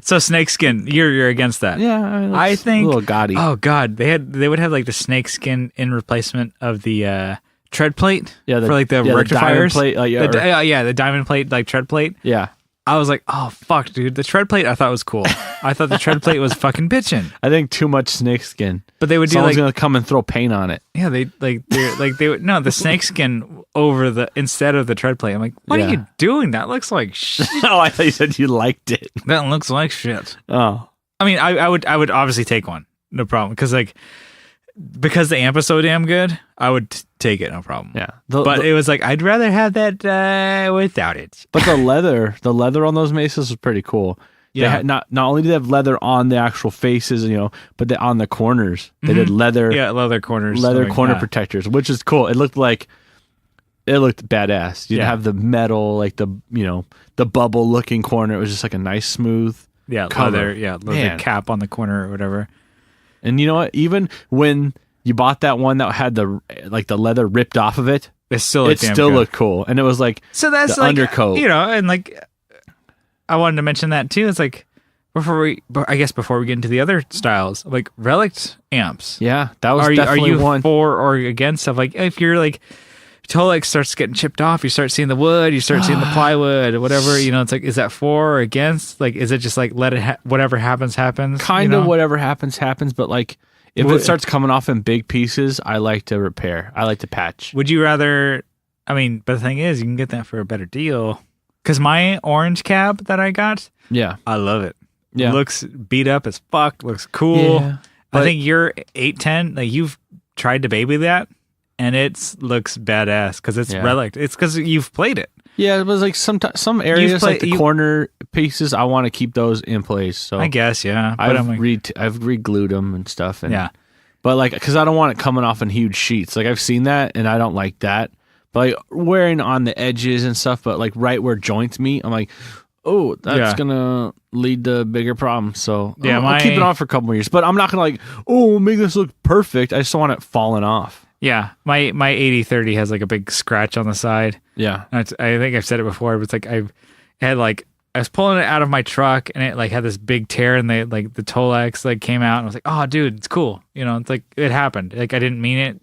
So snakeskin, you're against that. Yeah, I mean, I think a little gaudy. Oh god, they would have like the snakeskin in replacement of the tread plate. Yeah, for like the rectifiers. The diamond plate, the diamond plate, like tread plate. Yeah. I was like, oh fuck, dude, the tread plate I thought was cool. I thought the tread plate was fucking bitchin'. I think too much snake skin. But they would do Someone's like gonna come and throw paint on it. yeah, they would no the snakeskin over the instead of the tread plate. I'm like, what are you doing? That looks like shit. Oh, I thought you said you liked it. That looks like shit. Oh, I mean, I would obviously take one, no problem, because the amp is so damn good, I would take it, no problem. yeah. But it was like I'd rather have that without it. But the leather on those mesas was pretty cool. Yeah. They had, not only did they have leather on the actual faces, but on the corners they did leather. Yeah, leather corners, corner protectors, which is cool. It looked badass. You didn't have the metal, like the bubble looking corner. It was just like a nice smooth cover. Leather cap on the corner or whatever. And you know what? Even when you bought that one that had the leather ripped off of it, it still looked cool. And it was like so that's the like, undercoat, and like I wanted to mention that too. It's like before we get into the other styles, like relic amps. Yeah, that was are definitely you one. For or against stuff? Like if you're like Tolex starts getting chipped off, you start seeing the wood, you start seeing the plywood, whatever. It's like, is that for or against? Like, is it just like let it whatever happens? Kind of whatever happens. But like, if it starts coming off in big pieces, I like to repair. I like to patch. Would you rather? I mean, but the thing is, you can get that for a better deal. Because my orange cab that I got, yeah, I love it. Yeah, looks beat up as fuck. Looks cool. Yeah, I think your 810, like you've tried to baby that. And it looks badass because it's relic. It's because you've played it. Yeah, it was like some areas like the corner pieces. I want to keep those in place. So I guess But I've re-glued them and stuff. And, but like because I don't want it coming off in huge sheets. Like I've seen that and I don't like that. But like wearing on the edges and stuff. But like right where joints meet, I'm like, oh, that's gonna lead to bigger problems. So I'll keep it on for a couple more years. But I'm not gonna like, make this look perfect. I just don't want it falling off. Yeah, my 8030 has like a big scratch on the side. Yeah, I think I've said it before, but it's like I was pulling it out of my truck and it like had this big tear and the Tolex like came out and I was like, oh dude, it's cool. It's like it happened. Like I didn't mean it.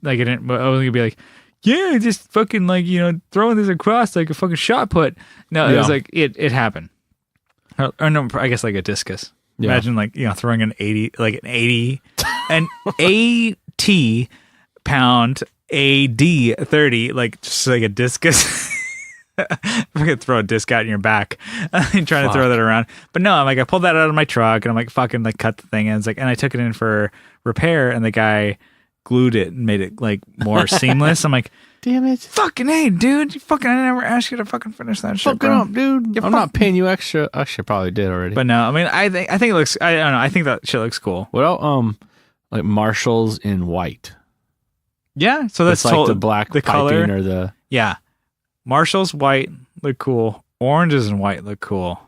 Like I was gonna be like, yeah, just fucking like throwing this across like a fucking shot put. No, it was like it happened. Or no, I guess like a discus. Yeah. Imagine like throwing an 80 pound AD30, like just like a discus. I'm gonna throw a disc out in your back and trying to throw that around. But no, I'm like I pulled that out of my truck and I'm like fucking like cut the thing and it's like and I took it in for repair and the guy glued it and made it like more seamless. I'm like, damn it, fucking hey, dude, I never asked you to fucking finish that shit. Fucking up, dude. I'm not paying you extra. Actually, I probably did already. But no, I mean I think it looks. I don't know. I think that shit looks cool. Well, like Marshalls in white. Yeah, so that's like the black the piping color or the Marshall's white look cool. Oranges and white look cool.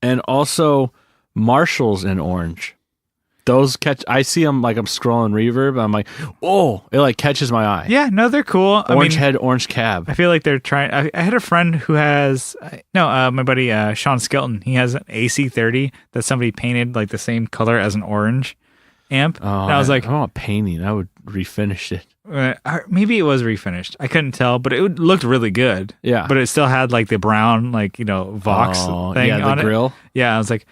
And also Marshalls in orange. Those I see them like I'm scrolling Reverb. I'm like, oh, it like catches my eye. Yeah, no, they're cool. Orange head, orange cab. I feel like they're trying. I had a friend who has my buddy Sean Skelton. He has an AC30 that somebody painted like the same color as an orange amp. Oh, and I was like, I want painting. I would refinish it. Maybe it was refinished. I couldn't tell, but it looked really good. Yeah, but it still had like the brown, like Vox thing on the grill. Yeah, I was like,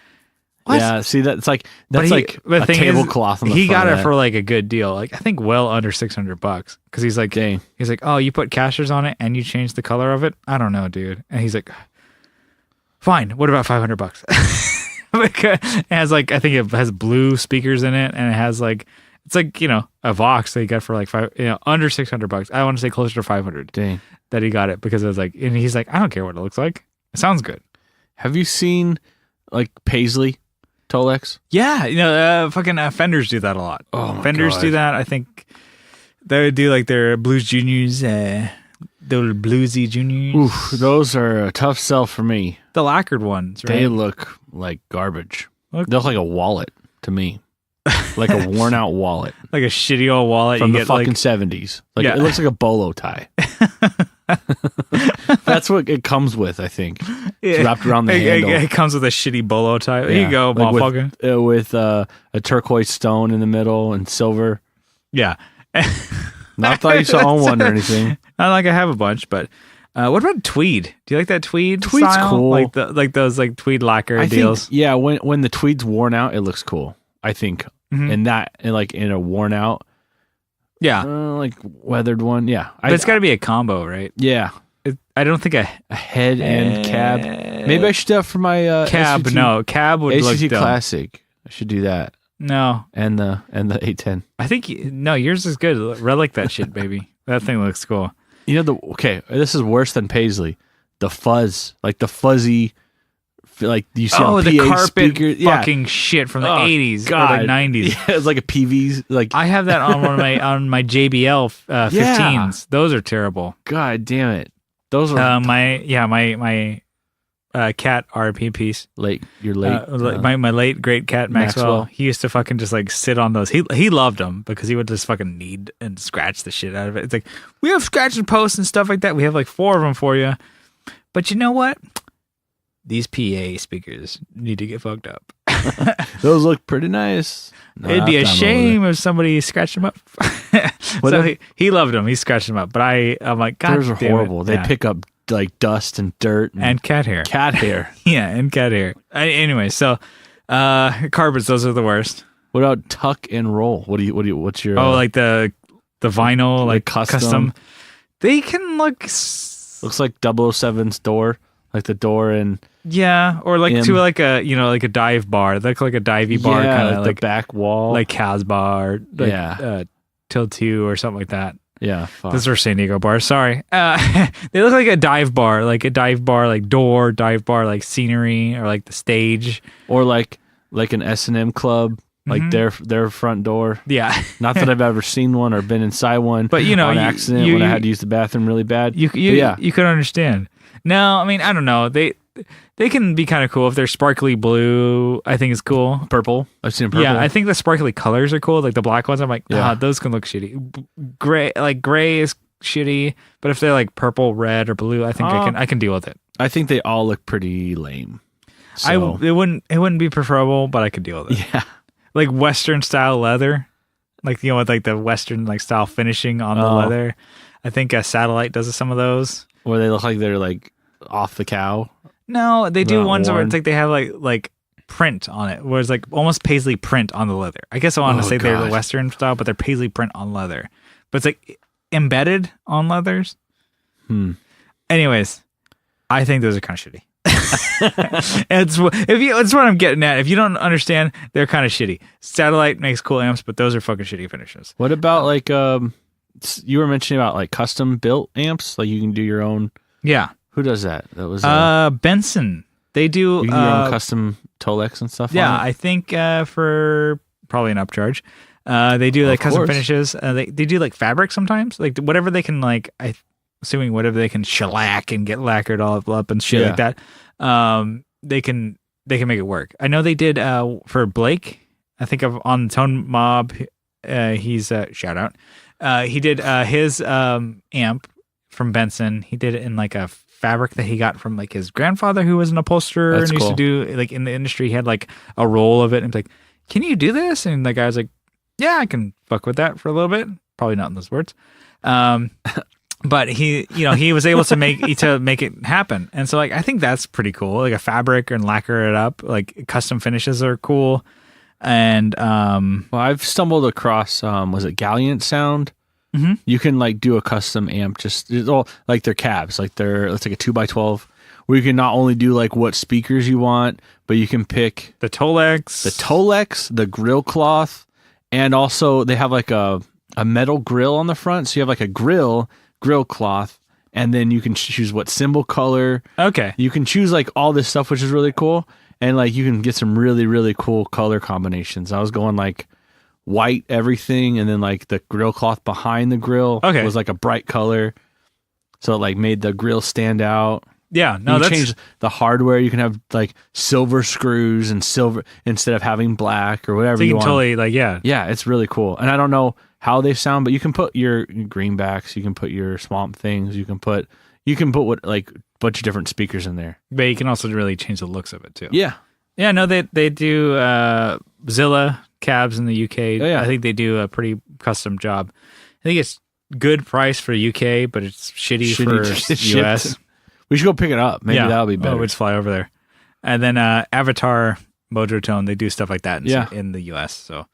What? Yeah, see that's like But a tablecloth on the he front got of it that. for like a good deal. Like I think well under $600 because he's like, Dang. he's like, oh, you put cashers on it and you changed the color of it. I don't know, dude. And he's like, fine. What about $500? It has like, I think it has blue speakers in it, and it has like, it's like, you know, a Vox that he got for like under $600. I want to say closer to 500 Dang. that he got it because it was like, and he's like, I don't care what it looks like. It sounds good. Have you seen like Paisley Tolex? Yeah, you know, fucking Fenders do that a lot. Oh my Fenders God. do that. I think they would do like their Blues Juniors, those bluesy juniors. Oof, those are a tough sell for me. The lacquered ones, right? They look like garbage. Look- They look like a wallet to me. Like a worn out wallet Like a shitty old wallet from you the get fucking like 70s. Like Yeah. it looks like a bolo tie. That's what it comes with, I think. It's wrapped around the handle. It comes with a shitty bolo tie. There Yeah, you go, like motherfucker. with a turquoise stone in the middle and silver. Yeah. Not that I used to own one or anything. Not like I have a bunch, but what about tweed? Do you like that tweed? Tweed's style? cool. Like those like tweed lacquer I deals. think, yeah, when the tweed's worn out, it looks cool. I think, Mhm. and like in a worn out, Yeah, like weathered one, yeah. but it's got to be a combo, right? yeah, I don't think a head and cab. Maybe I should do that for my cab. SVT, No, cab would look SVT dumb. Classic. I should do that, No, and the 810. I think no. Yours is good. Relic that shit, baby. That thing looks cool. You know this is worse than Paisley. The fuzz, like the fuzzy, like you see on the PA carpet speakers. fucking shit from the Oh, 80s or God. like 90s. Yeah, it's like a PV's. Like I have that on one of my JBL 15s. Those are terrible. God damn it, those are My cat RP piece. You're late. My late great cat Maxwell, Maxwell. he used to fucking just like sit on those. He loved them because he would just fucking knead and scratch the shit out of it. It's like, we have scratch and posts and stuff like that. We have like 4 of them for you. But you know what? These PA speakers need to get fucked up. Those look pretty nice. No, It'd be a I'll have to shame if somebody scratched them up. So he loved them. He scratched them up. But I'm like, God, Those are damn it. horrible. They Yeah. pick up like dust and dirt And cat hair. cat hair. Yeah, and cat hair. Anyway, so carpets, those are the worst. What about tuck and roll? What's your Like the vinyl, like custom. They can look, looks like 007's door, like the door in yeah, or like M. to like a like a dive bar. They look like a divey bar, kind of like the back wall, like Casbah, like, Yeah. Till 2 or something like that. yeah. Fuck. Those are San Diego bars. Sorry, they look like a dive bar, like door, dive bar, like scenery or like the stage. Or like an S&M club, like their front door. Yeah, Not that I've ever seen one or been inside one, But, you know, on you- accident you- when I you- had to use the bathroom really bad. you But yeah, could understand. No, I mean I don't know. They can be kind of cool if they're sparkly blue. I think it's cool. purple. I've seen purple. Yeah, I think the sparkly colors are cool. Like the black ones, I'm like, Yeah. those can look shitty. Gray is shitty, but if they're like purple, red, or blue, I think I can deal with it. I think they all look pretty lame. So, It wouldn't be preferable, but I could deal with it. yeah. Like Western style leather, like with like the Western like style finishing on the Oh. leather. I think Satellite does some of those. Where they look like they're like off the cow. No, they do Not ones where worn. it's like they have like print on it, where it's like almost paisley print on the leather. I guess I want to Oh, say they're the God. Western style, but they're paisley print on leather. But it's like embedded on leathers. Anyways, I think those are kind of shitty. It's what I'm getting at. If you don't understand, they're kind of shitty. Satellite makes cool amps, but those are fucking shitty finishes. What about like you were mentioning about like custom built amps, like you can do your own. Yeah. Who does that? That was Benson. They do you can do your own custom Tolex and stuff. yeah, on it? I think for probably an upcharge. They do like Of custom course. finishes. They do like fabric sometimes, like whatever they can assuming whatever they can shellac and get lacquered all up and shit like that. They can make it work. I know they did for Blake. I think of on Tone Mob. He's shout out. He did his amp from Benson. He did it in like a fabric that he got from like his grandfather, who was an upholsterer That's and used cool. to do like in the industry. He had like a roll of it, and he's like, "Can you do this?" And the guy was like, "Yeah, I can fuck with that for a little bit." Probably not in those words. but he was able to make it happen. And so like I think that's pretty cool. Like a fabric and lacquer it up. Like custom finishes are cool. And well, I've stumbled across was it Gallant Sound? Mhm. You can like do a custom amp, just like their cabs, like it's like a 2x12, where you can not only do like what speakers you want, but you can pick the Tolex, the grill cloth, and also they have like a metal grill on the front, so you have like a grill cloth, and then you can choose what cymbal color. Okay, you can choose like all this stuff, which is really cool, and like you can get some really really cool color combinations. I was going like white everything, and then like the grill cloth behind the grill was like a bright color, so it like made the grill stand out. Yeah, no, you change the hardware. You can have like silver screws and silver instead of having black or whatever. So you can want. totally like yeah, it's really cool. And I don't know how they sound, but you can put your greenbacks, you can put your swamp things, you can put what like a bunch of different speakers in there. But you can also really change the looks of it too. Yeah, no, they do Zilla cabs in the UK. Oh, yeah. I think they do a pretty custom job. I think it's good price for UK, but it's shitty for US. We should go pick it up. Maybe that'll be better. Oh, we'll just fly over there. And then Avatar Mojo they do stuff like that in the US. So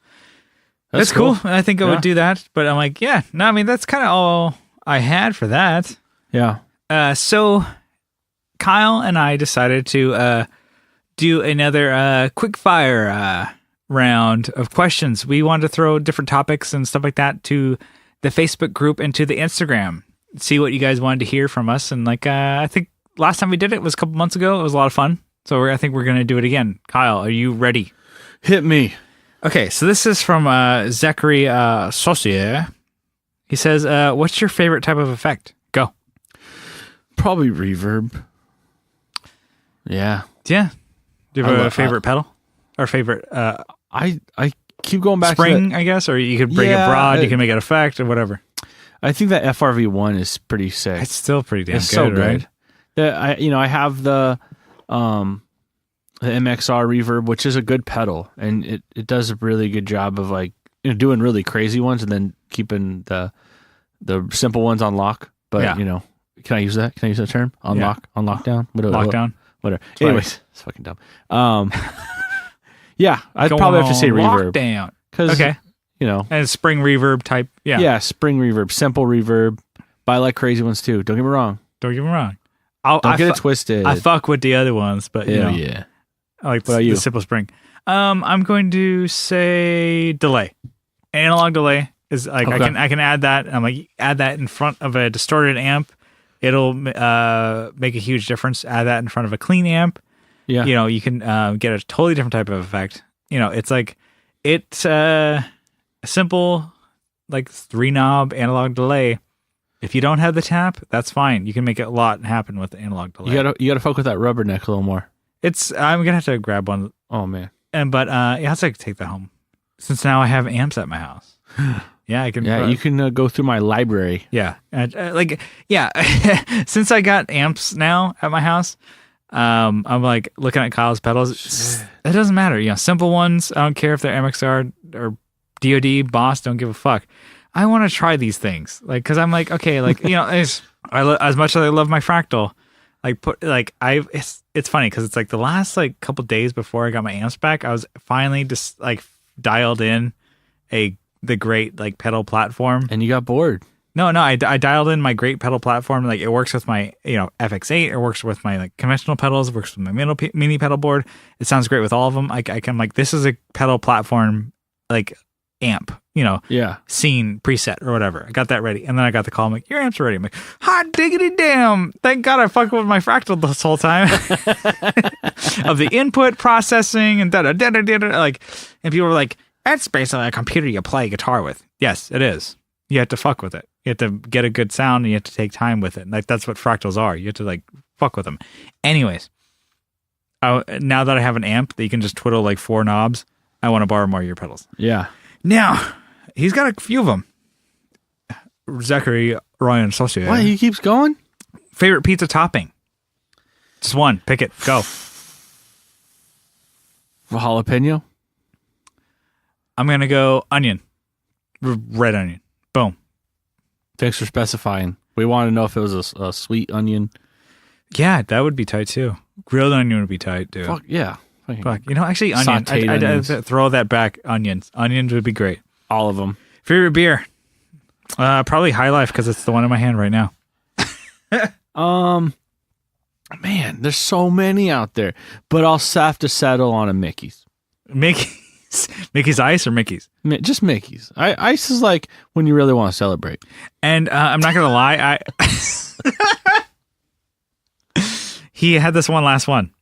that's cool. I think I would do that. But I'm like, that's kind of all I had for that. Yeah. So Kyle and I decided to do another quick fire round of questions. We wanted to throw different topics and stuff like that to the Facebook group and to the Instagram. See what you guys wanted to hear from us. And like, I think last time we did it was a couple months ago. It was a lot of fun. So I think we're going to do it again. Kyle, are you ready? Hit me. Okay. So this is from Zachary Saucier. He says, what's your favorite type of effect? Go. Probably reverb. Yeah. Yeah. Do you have a favorite pedal or favorite? I keep going back spring, to I guess, or you could bring it broad. You can make it effect or whatever. I think that FRV1 is pretty sick. It's still pretty damn good, so good, right? I have the MXR reverb, which is a good pedal, and it does a really good job of like doing really crazy ones and then keeping the simple ones on lock. But can I use that? Can I use that term? On lockdown? Lockdown. Whatever. Anyways, it's fucking dumb. Yeah, I'd probably have to say reverb. Lockdown. Okay. And spring reverb type. Yeah. Yeah, spring reverb, simple reverb. But I like crazy ones too. Don't get me wrong. Don't Don't get it twisted. I fuck with the other ones, but yeah. I like the simple spring. I'm going to say delay. Analog delay is like I can add that. I'm like add that in front of a distorted amp. It'll make a huge difference. Add that in front of a clean amp. Yeah. You can get a totally different type of effect. It's like it's a simple like 3-knob analog delay. If you don't have the tap, that's fine. You can make a lot happen with the analog delay. You gotta fuck with that rubberneck a little more. I'm gonna have to grab one. Oh man. But I have to take that home since now I have amps at my house. Yeah, I can. Yeah, you can go through my library. Yeah, since I got amps now at my house, I'm like looking at Kyle's pedals. It doesn't matter. Simple ones. I don't care if they're MXR or DoD, Boss. Don't give a fuck. I want to try these things, like, because I'm like, okay, like, as much as I love my Fractal, it's funny because it's like the last like couple days before I got my amps back, I was finally just like dialed in the great like pedal platform, and you got bored. No, I dialed in my great pedal platform. Like it works with my FX8. It works with my like conventional pedals. It works with my mini pedal board. It sounds great with all of them. I can like, this is a pedal platform like amp, scene preset or whatever. I got that ready, and then I got the call. I'm like, your amp's ready. I'm like, hot diggity damn! Thank God I fucked with my Fractal this whole time of the input processing and like. And people were like, that's basically a computer you play guitar with. Yes, it is. You have to fuck with it. You have to get a good sound, and you have to take time with it. Like that's what Fractals are. You have to like fuck with them. Anyways, now that I have an amp that you can just twiddle like 4 knobs, I want to borrow more of your pedals. Yeah. Now, he's got a few of them. Zachary Ryan Saucier. What? He keeps going? Favorite pizza topping? Just one. Pick it. Go. Jalapeno? I'm going to go onion. Red onion. Boom. Thanks for specifying. We want to know if it was a sweet onion. Yeah, that would be tight too. Grilled onion would be tight too. Fuck yeah. Fuck. You know, actually, onion. Sauteed I'd throw that back. Onions. Onions would be great. All of them. Favorite beer? Probably High Life because it's the one in my hand right now. Man, there's so many out there, but I'll have to settle on a Mickey's. Mickey's Ice or Mickey's? Just Mickey's. Ice is like when you really want to celebrate. And I'm not gonna lie, he had this one last one.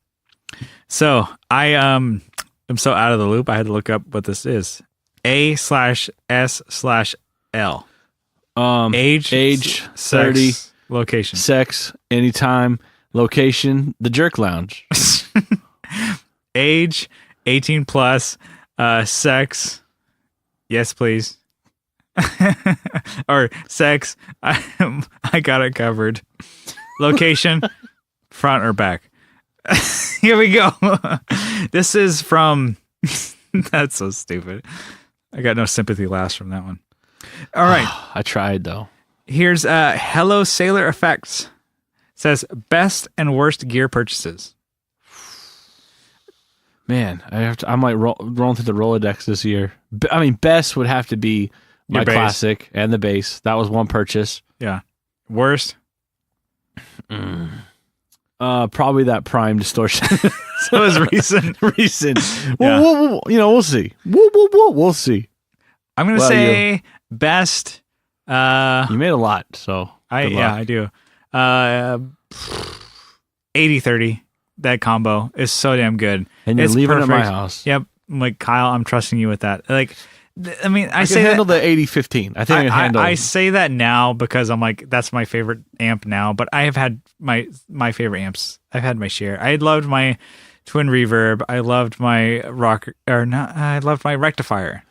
So I am so out of the loop. I had to look up what this is. A/S/L. Age, 30, sex, location. Sex, anytime, location, the Jerk Lounge. Age, 18 plus, sex, yes please. Or sex, I got it covered. Location, front or back. Here we go. This is from, that's so stupid. I got no sympathy laughs from that one. All right. I tried though. Here's Hello Sailor Effects. Says best and worst gear purchases. Man, I'm like rolling through the Rolodex this year. I mean, best would have to be my classic and the bass. That was one purchase. Yeah. Worst? Probably that Prime Distortion. So it was recent. Recent. Yeah. We'll see. We'll see. I'm gonna say best. You made a lot, so I do. 80-30. That combo is so damn good. And you're leaving it at my house. Yep. I'm like, Kyle, I'm trusting you with that. Like, I mean, I say handle the 80-15. I think I can handle. I say that now because I'm like, that's my favorite amp now. But I have had my favorite amps. I've had my share. I loved my twin reverb. I loved my I loved my rectifier.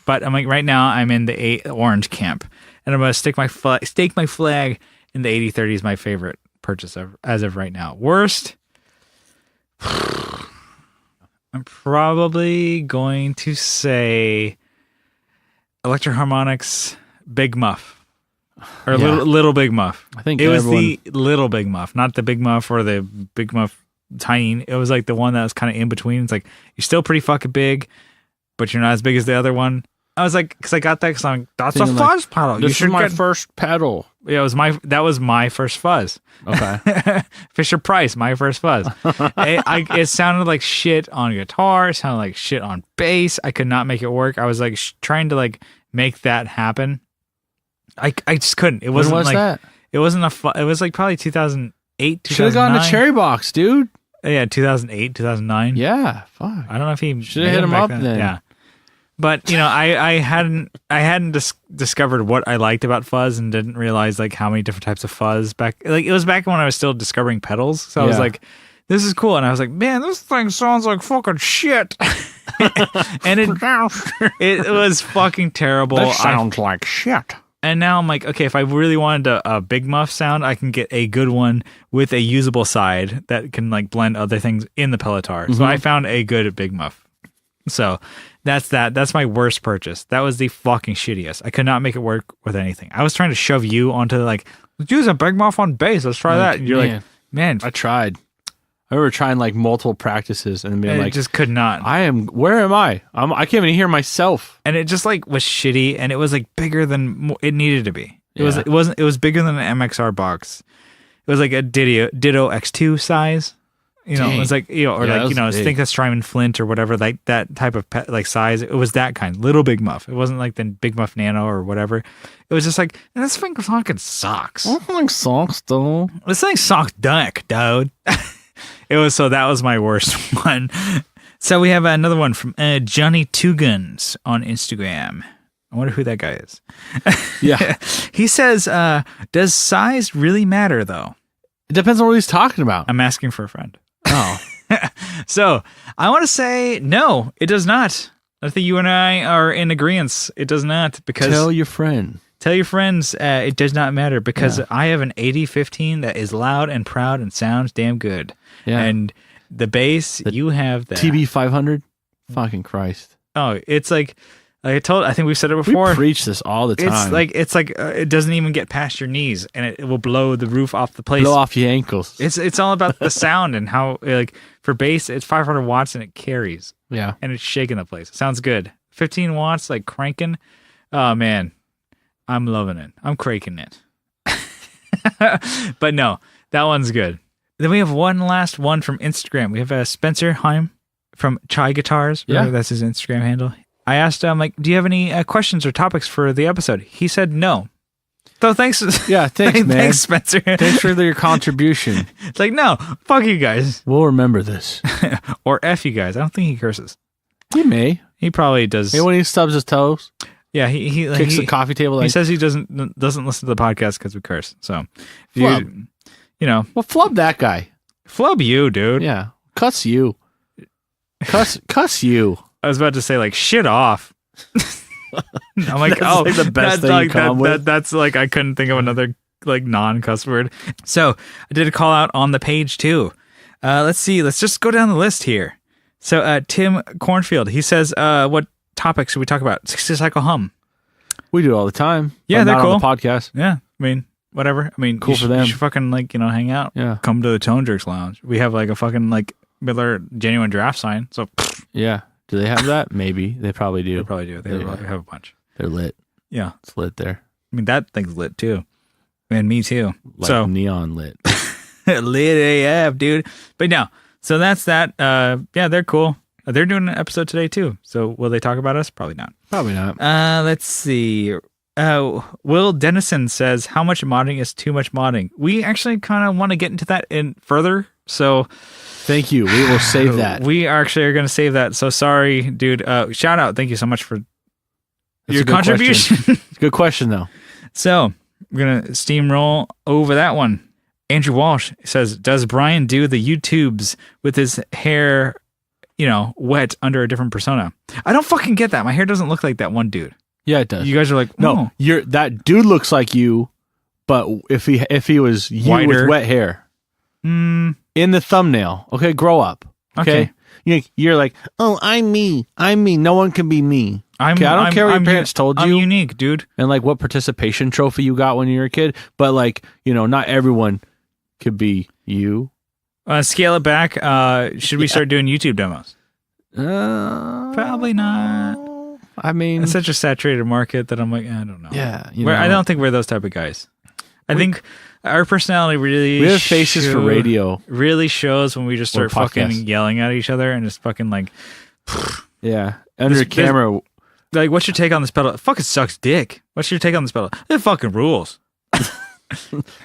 But I'm like, right now I'm in the orange camp, and I'm gonna stake my flag in the 80-30 is my favorite purchase as of right now. Worst. I'm probably going to say Electro-Harmonix Big Muff. Or little Big Muff. I think it was the Little Big Muff, not the Big Muff or the Big Muff Tiny. It was like the one that was kind of in between. It's like, you're still pretty fucking big, but you're not as big as the other one. I was like, because I got that because I'm like, that's a fuzz pedal. This is my first pedal. Yeah, that was my first fuzz. Okay. Fisher Price, my first fuzz. It sounded like shit on guitar. It sounded like shit on bass. I could not make it work. I was like trying to like make that happen. I just couldn't. It wasn't. When was that? It wasn't it was like probably 2008, 2009. Should have gone to Cherry Box, dude. Yeah, 2008, 2009. Yeah, fuck. I don't know if he should have hit him up then. Yeah. But you know, I hadn't discovered what I liked about fuzz, and didn't realize like how many different types of fuzz back. Like it was back when I was still discovering pedals, so I was like, "This is cool," and I was like, "Man, this thing sounds like fucking shit," and it was fucking terrible. That sounds like shit. And now I'm like, okay, if I really wanted a Big Muff sound, I can get a good one with a usable side that can like blend other things in the Pelotar. Mm-hmm. So I found a good Big Muff. So that's that. That's my worst purchase. That was the fucking shittiest. I could not make it work with anything. I was trying to shove you onto like, let's use a Big Muff on bass. Let's try that. And you're like, man, I tried. I remember trying like multiple practices and being like, just could not. Where am I? I can't even hear myself. And it just like was shitty, and it was like bigger than it needed to be. It was bigger than an MXR box. It was like a Ditto X2 size. You know, it was like, you know, or like, you know, think of Strymon Flint or whatever, like that type of like size. It was that kind, little Big Muff. It wasn't like the Big Muff Nano or whatever. It was just like, and this thing fucking sucks. I think sucks though. This thing sucks dick, dude. That was my worst one. So we have another one from Johnny Two Guns on Instagram. I wonder who that guy is. Yeah. He says, does size really matter though? It depends on what he's talking about. I'm asking for a friend. Oh. So I want to say, no, it does not. I think you and I are in agreement. It does not, because tell your friends, it does not matter, because I have an 8015 that is loud and proud and sounds damn good. Yeah. And the bass, you have the TB500. Fucking Christ. Oh, it's like I think we've said it We before. preach this all the time. It's like it doesn't even get past your knees, and it will blow the roof off the place. blow off your ankles. It's all about the sound and how, like, for bass, it's 500 watts and it carries, Yeah. and it's shaking the place. It sounds good. 15 watts, like cranking. Oh man, I'm loving it. I'm cranking it. But no, that one's good. Then we have one last one from Instagram. We have Spencer Heim from Chai Guitars. Yeah. That's his Instagram handle. I asked him, like, do you have any questions or topics for the episode? He said no. So thanks. Yeah, thanks, man. Thanks, Spencer. Thanks for your contribution. It's like, no, fuck you guys. We'll remember this. Or F you guys. I don't think he curses. He may. He probably does. Maybe when he stubs his toes, Yeah, he kicks the coffee table. He Like, says he doesn't listen to the podcast because we curse. So, Flub. you know, well, flub that guy. flub you, dude. Yeah, cuss you. Cuss you. I was about to say, like, shit off. I'm like, That's oh, like the best that's thing like you come with. that's like, I couldn't think of another like non-cuss word. So I did a call out on the page too. Let's see. Let's just go down the list here. So Tim Cornfield, he says, what topics should we talk about? 60 Cycle Hum. We do it all the time. Yeah, but they're not cool. on the podcast. Yeah, I mean, whatever. I mean, Cool you for should, them. You should fucking, like, you know, hang out. Yeah. Come to the Tone Jerks Lounge. We have like a fucking like Miller genuine draft sign. So Yeah. Do they have that? Maybe. They probably do. they probably do. They Yeah. have a bunch. They're lit. Yeah, It's lit there. I mean, that thing's lit too, and me too. Like So neon lit. lit AF, dude. But no, so that's that. Yeah, they're cool. They're doing an episode today too. So will they talk about us? Probably not. Probably not. Let's see. Will Dennison says, how much modding is too much modding? We actually kind of want to get into that in further. So Thank you. We will save that. we actually are going to save that. So sorry, dude. Shout out. Thank you so much for That's your a good contribution. question. It's a good question, though. So we're going to steamroll over that one. Andrew Walsh says, does Brian do the YouTubes with his hair, you know, wet under a different persona? I don't fucking get that. My hair doesn't look like that one dude. Yeah, it does. You guys are like, No, oh. that dude looks like you, but if he was you Whiter. with wet hair in the thumbnail, okay, grow up. Okay, you're like, oh, I'm me. No one can be me. Okay, I don't care what your parents told I'm you, unique, dude. and like what participation trophy you got when you were a kid, but like, you know, not everyone could be you. Scale it back. Should we start doing YouTube demos? Probably not. I mean, It's such a saturated market that I'm like, I don't know. yeah, I don't think we're those type of guys. I think our personality really we have faces for radio. Really shows when we just start fucking podcasts. yelling at each other and just fucking like, Yeah, under There's- camera. like, what's your take on this pedal? It fucking sucks dick. What's your take on this pedal? It fucking rules.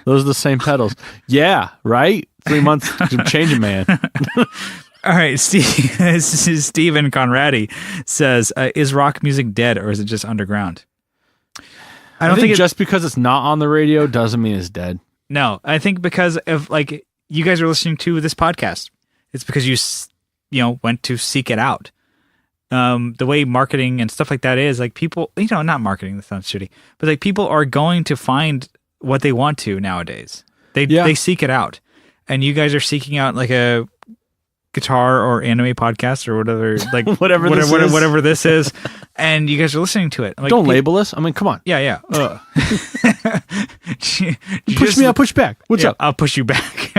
Those are the same pedals. Yeah, right. 3 months to change a man. All right, Steven Conradi says, is rock music dead or is it just underground? I don't think just because it's not on the radio doesn't mean it's dead. No, I think because of, like, you guys are listening to this podcast, it's because you know, went to seek it out. The way marketing and stuff like that is, like, people, you know, not marketing, that sounds shitty, but like, people are going to find what they want to nowadays. They seek it out, and you guys are seeking out like a guitar or anime podcast or whatever, like whatever this is, and you guys are listening to it. Like, Don't label us. I mean, come on. Yeah. Push me, I'll push back. What's up? I'll push you back.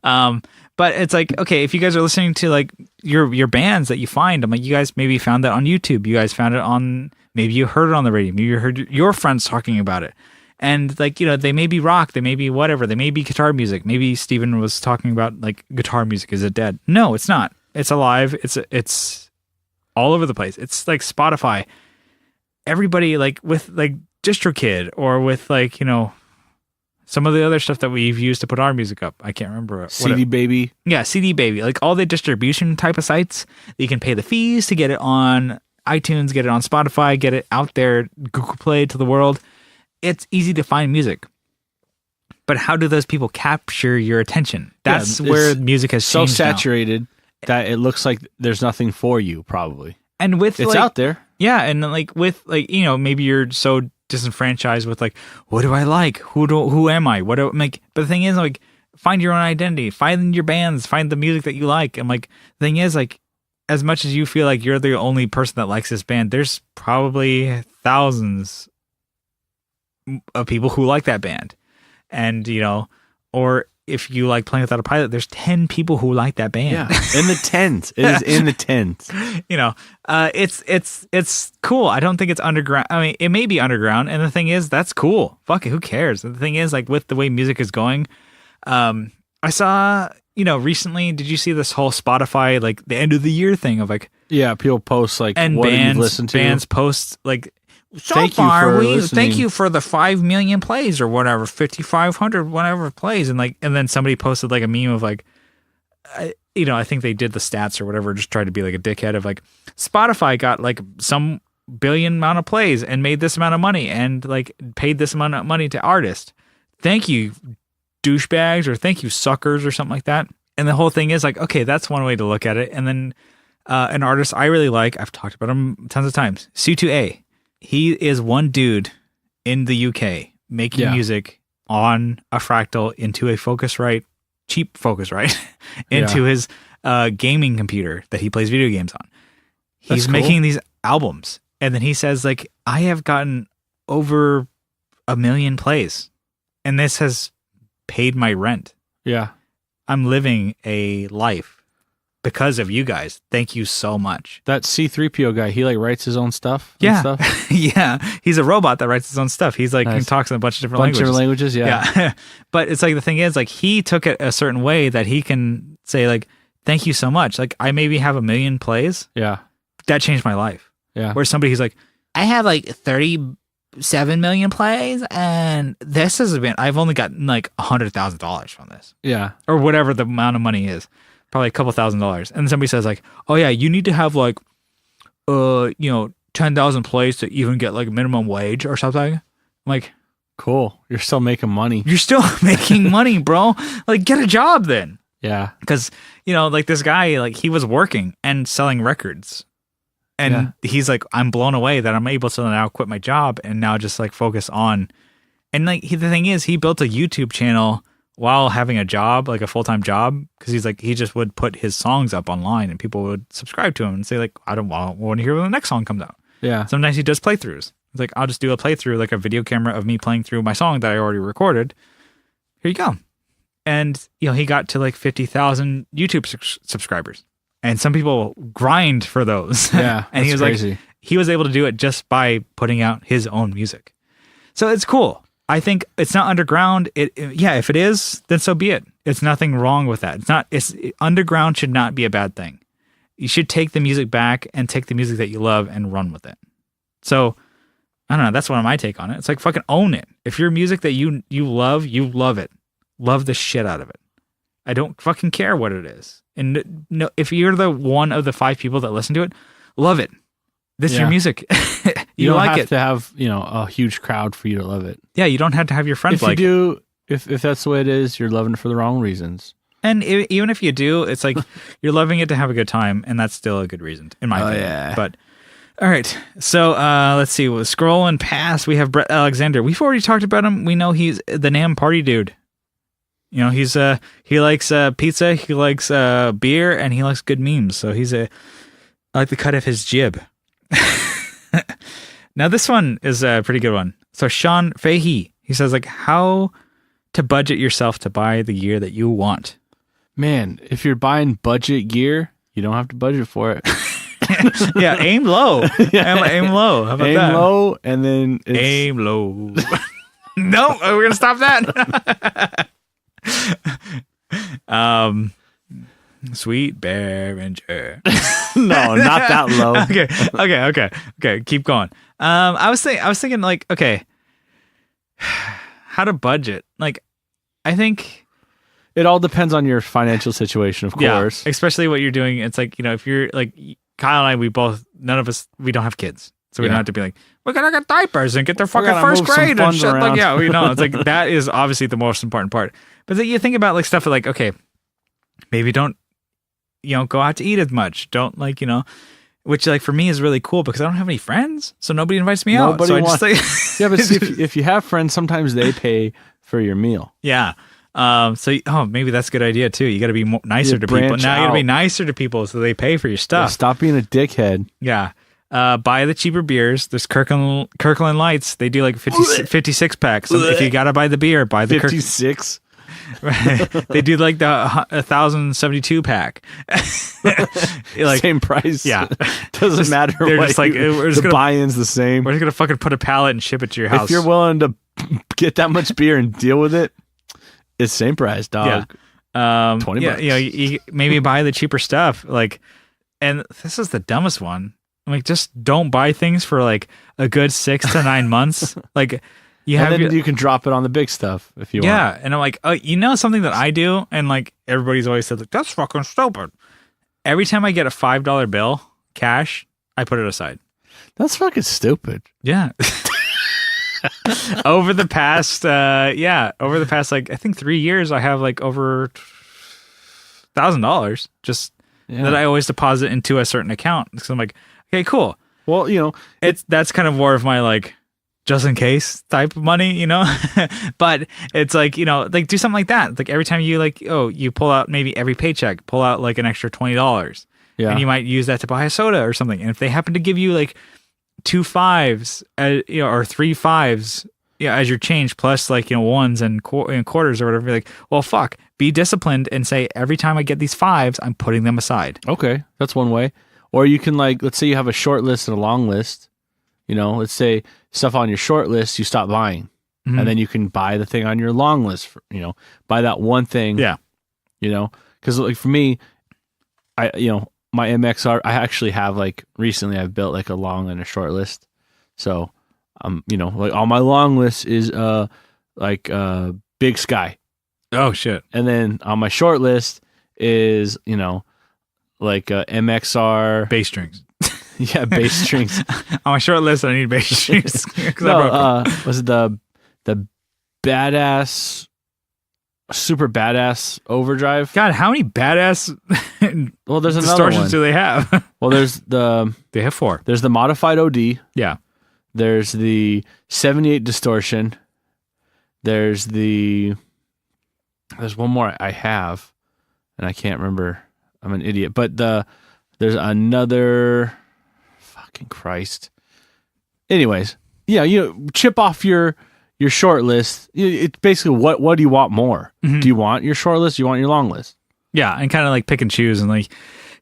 But it's like, okay, if you guys are listening to like your bands that you find, I'm like, you guys maybe found that on YouTube. You guys found it on, maybe you heard it on the radio. Maybe you heard your friends talking about it. And like, you know, they may be rock, they may be whatever, they may be guitar music. Maybe Steven was talking about like guitar music. Is it dead? No, it's not. It's alive. It's all over the place. It's like Spotify. Everybody, like with like DistroKid or with like, you know, some of the other stuff that we've used to put our music up. I can't remember. CD Baby. Yeah, CD Baby. Like all the distribution type of sites, you can pay the fees to get it on iTunes, get it on Spotify, get it out there, Google Play to the world. It's easy to find music. But how do those people capture your attention? That's where music has so changed saturated that it looks like there's nothing for you, probably. And with it's like, out there. Yeah, and like with like, you know, maybe you're so disenfranchised with like, what do I like? Who am I? What do I like? But the thing is, like, find your own identity, find your bands, find the music that you like. And like, the thing is, like, as much as you feel like you're the only person that likes this band, there's probably thousands of people who like that band. And, or if you like Playing Without a Pilot, there's 10 people who like that band. Yeah, in the tens. It is in the tens. It's cool. I don't think it's underground. I mean, it may be underground, and the thing is, that's cool. Fuck it, who cares? The thing is, like, with the way music is going, I saw, recently, did you see this whole Spotify, like, the end of the year thing of, like... Yeah, people post, like, and what you've listened to. Bands post, like... Thank you for the 5 million plays or whatever, 5,500 whatever plays, and then somebody posted like a meme of like, I think they did the stats or whatever, just tried to be like a dickhead of like, Spotify got like some billion amount of plays and made this amount of money and like paid this amount of money to artists. Thank you, douchebags, or thank you, suckers, or something like that. And the whole thing is like, okay, that's one way to look at it. And then an artist I really like, I've talked about him tons of times, C2A. He is one dude in the UK making music on a Fractal into a Focusrite, cheap Focusrite, into his gaming computer that he plays video games on. He's making these albums. And then he says, like, I have gotten over 1 million plays, and this has paid my rent. Yeah. I'm living a life because of you guys. Thank you so much. That C3PO guy, he like writes his own stuff. Yeah. And stuff? Yeah. He's a robot that writes his own stuff. He's like, he talks in a bunch of different languages. Yeah. But it's like, the thing is, like, he took it a certain way that he can say, like, thank you so much. Like, I maybe have 1 million plays. Yeah. That changed my life. Yeah. Where somebody who's like, I have like 37 million plays, and this has been, I've only gotten like $100,000 from this. Yeah. Or whatever the amount of money is. Probably a couple $1,000s. And somebody says like, oh yeah, you need to have like, 10,000 plays to even get like minimum wage or something. I'm like, cool. You're still making money. You're still making money, bro. Like, get a job then. Yeah. Because, like this guy, like he was working and selling records. And he's like, I'm blown away that I'm able to now quit my job and now just like focus on. And like, the thing is, he built a YouTube channel while having a job, like a full-time job, because he's like, he just would put his songs up online and people would subscribe to him and say like, I don't want to hear when the next song comes out. Yeah. Sometimes he does playthroughs. It's like, I'll just do a playthrough, like a video camera of me playing through my song that I already recorded. Here you go. And, he got to like 50,000 YouTube subscribers. And some people grind for those. Yeah. And he was crazy. Like, he was able to do it just by putting out his own music. So it's cool. I think it's not underground. If it is, then so be it. It's nothing wrong with that. Underground should not be a bad thing. You should take the music back and take the music that you love and run with it. So, I don't know. That's one of my take on it. It's like, fucking own it. If your music that you love it. Love the shit out of it. I don't fucking care what it is. And no, if you're the one of the 5 people that listen to it, love it. This is your music. you don't like have to have, a huge crowd for you to love it. Yeah, you don't have to have your friends like it. If you do, if that's the way it is, you're loving it for the wrong reasons. And even if you do, it's like you're loving it to have a good time, and that's still a good reason, in my opinion. Yeah. But all right, so let's see. We're scrolling past, we have Brett Alexander. We've already talked about him. We know he's the NAMM party dude. He's he likes pizza, he likes beer, and he likes good memes. So I like the cut of his jib. Now this one is a pretty good one. So Sean Fahey, he says like, how to budget yourself to buy the gear that you want. Man, if you're buying budget gear, you don't have to budget for it. Yeah, aim low. Aim low. How about aim that? Aim low, and then aim low. No, we're gonna stop that. Sweet Behringer. No, not that low. Okay. Keep going. I was thinking like, okay, how to budget. Like, I think it all depends on your financial situation, of course. Yeah, especially what you're doing. It's like, if you're like Kyle and I, none of us, we don't have kids. So we don't have to be like, we're going to get diapers and get their fucking first grade and shit. Like, yeah, it's like, that is obviously the most important part. But then you think about like stuff like, okay, maybe don't, go out to eat as much. Don't like, which like for me is really cool because I don't have any friends. So nobody invites me out. So I just like, yeah, but see, if you have friends, sometimes they pay for your meal. Yeah. Maybe that's a good idea too. You got to be nicer to people. branch Now you got to be out. nicer to people so they pay for your stuff. Stop being a dickhead. Yeah. Buy the cheaper beers. There's Kirkland Lights. They do like 56 packs. So if you got to buy the beer, buy the 56. They do like the 1,072 pack. Like, same price. Yeah. Doesn't matter. They're what just like, we're just the gonna, buy-in's the same. we're just going to fucking put a pallet and ship it to your house. If you're willing to get that much beer and deal with it, it's same price, dog. Yeah. 20 yeah, bucks. you maybe buy the cheaper stuff. Like, and this is the dumbest one. Like, just don't buy things for like a good 6 to 9 months. Like, you can drop it on the big stuff if you want. Yeah, and I'm like, something that I do, and like everybody's always said, like, that's fucking stupid. Every time I get a $5 bill, cash, I put it aside. That's fucking stupid. Yeah. Over the past, like I think 3 years, I have like over $1,000 just that I always deposit into a certain account. Because I'm like, okay, cool. Well, That's kind of more of my like just in case type of money, but it's like, like do something like that. Like every time you you pull out, maybe every paycheck, pull out like an extra $20. Yeah. And you might use that to buy a soda or something. And if they happen to give you like 2 5s, or 3 5s, as your change plus like, ones and quarters or whatever, you're like, well, fuck, be disciplined and say, every time I get these 5s, I'm putting them aside. Okay. That's one way. Or you can let's say you have a short list and a long list. Let's say stuff on your short list you stop buying, Mm-hmm. and then you can buy the thing on your long list. Buy that one thing. Yeah. Because like for me, my MXR, I actually have recently I've built like a long and a short list. So, like on my long list is Big Sky. Oh shit. And then on my short list is MXR Bass strings. Yeah, bass strings. On my short list, I need bass strings. Was it the badass, super badass overdrive? God, how many badass Well, there's another distortions one. do they have? Well, They have 4. There's the modified OD. Yeah. There's the 78 distortion. There's one more I have, and I can't remember. I'm an idiot. But there's another. Fucking Christ. Anyways, yeah, chip off your short list. It's basically what do you want more? Mm-hmm. Do you want your short list? Do you want your long list? Yeah, and kind of like pick and choose and like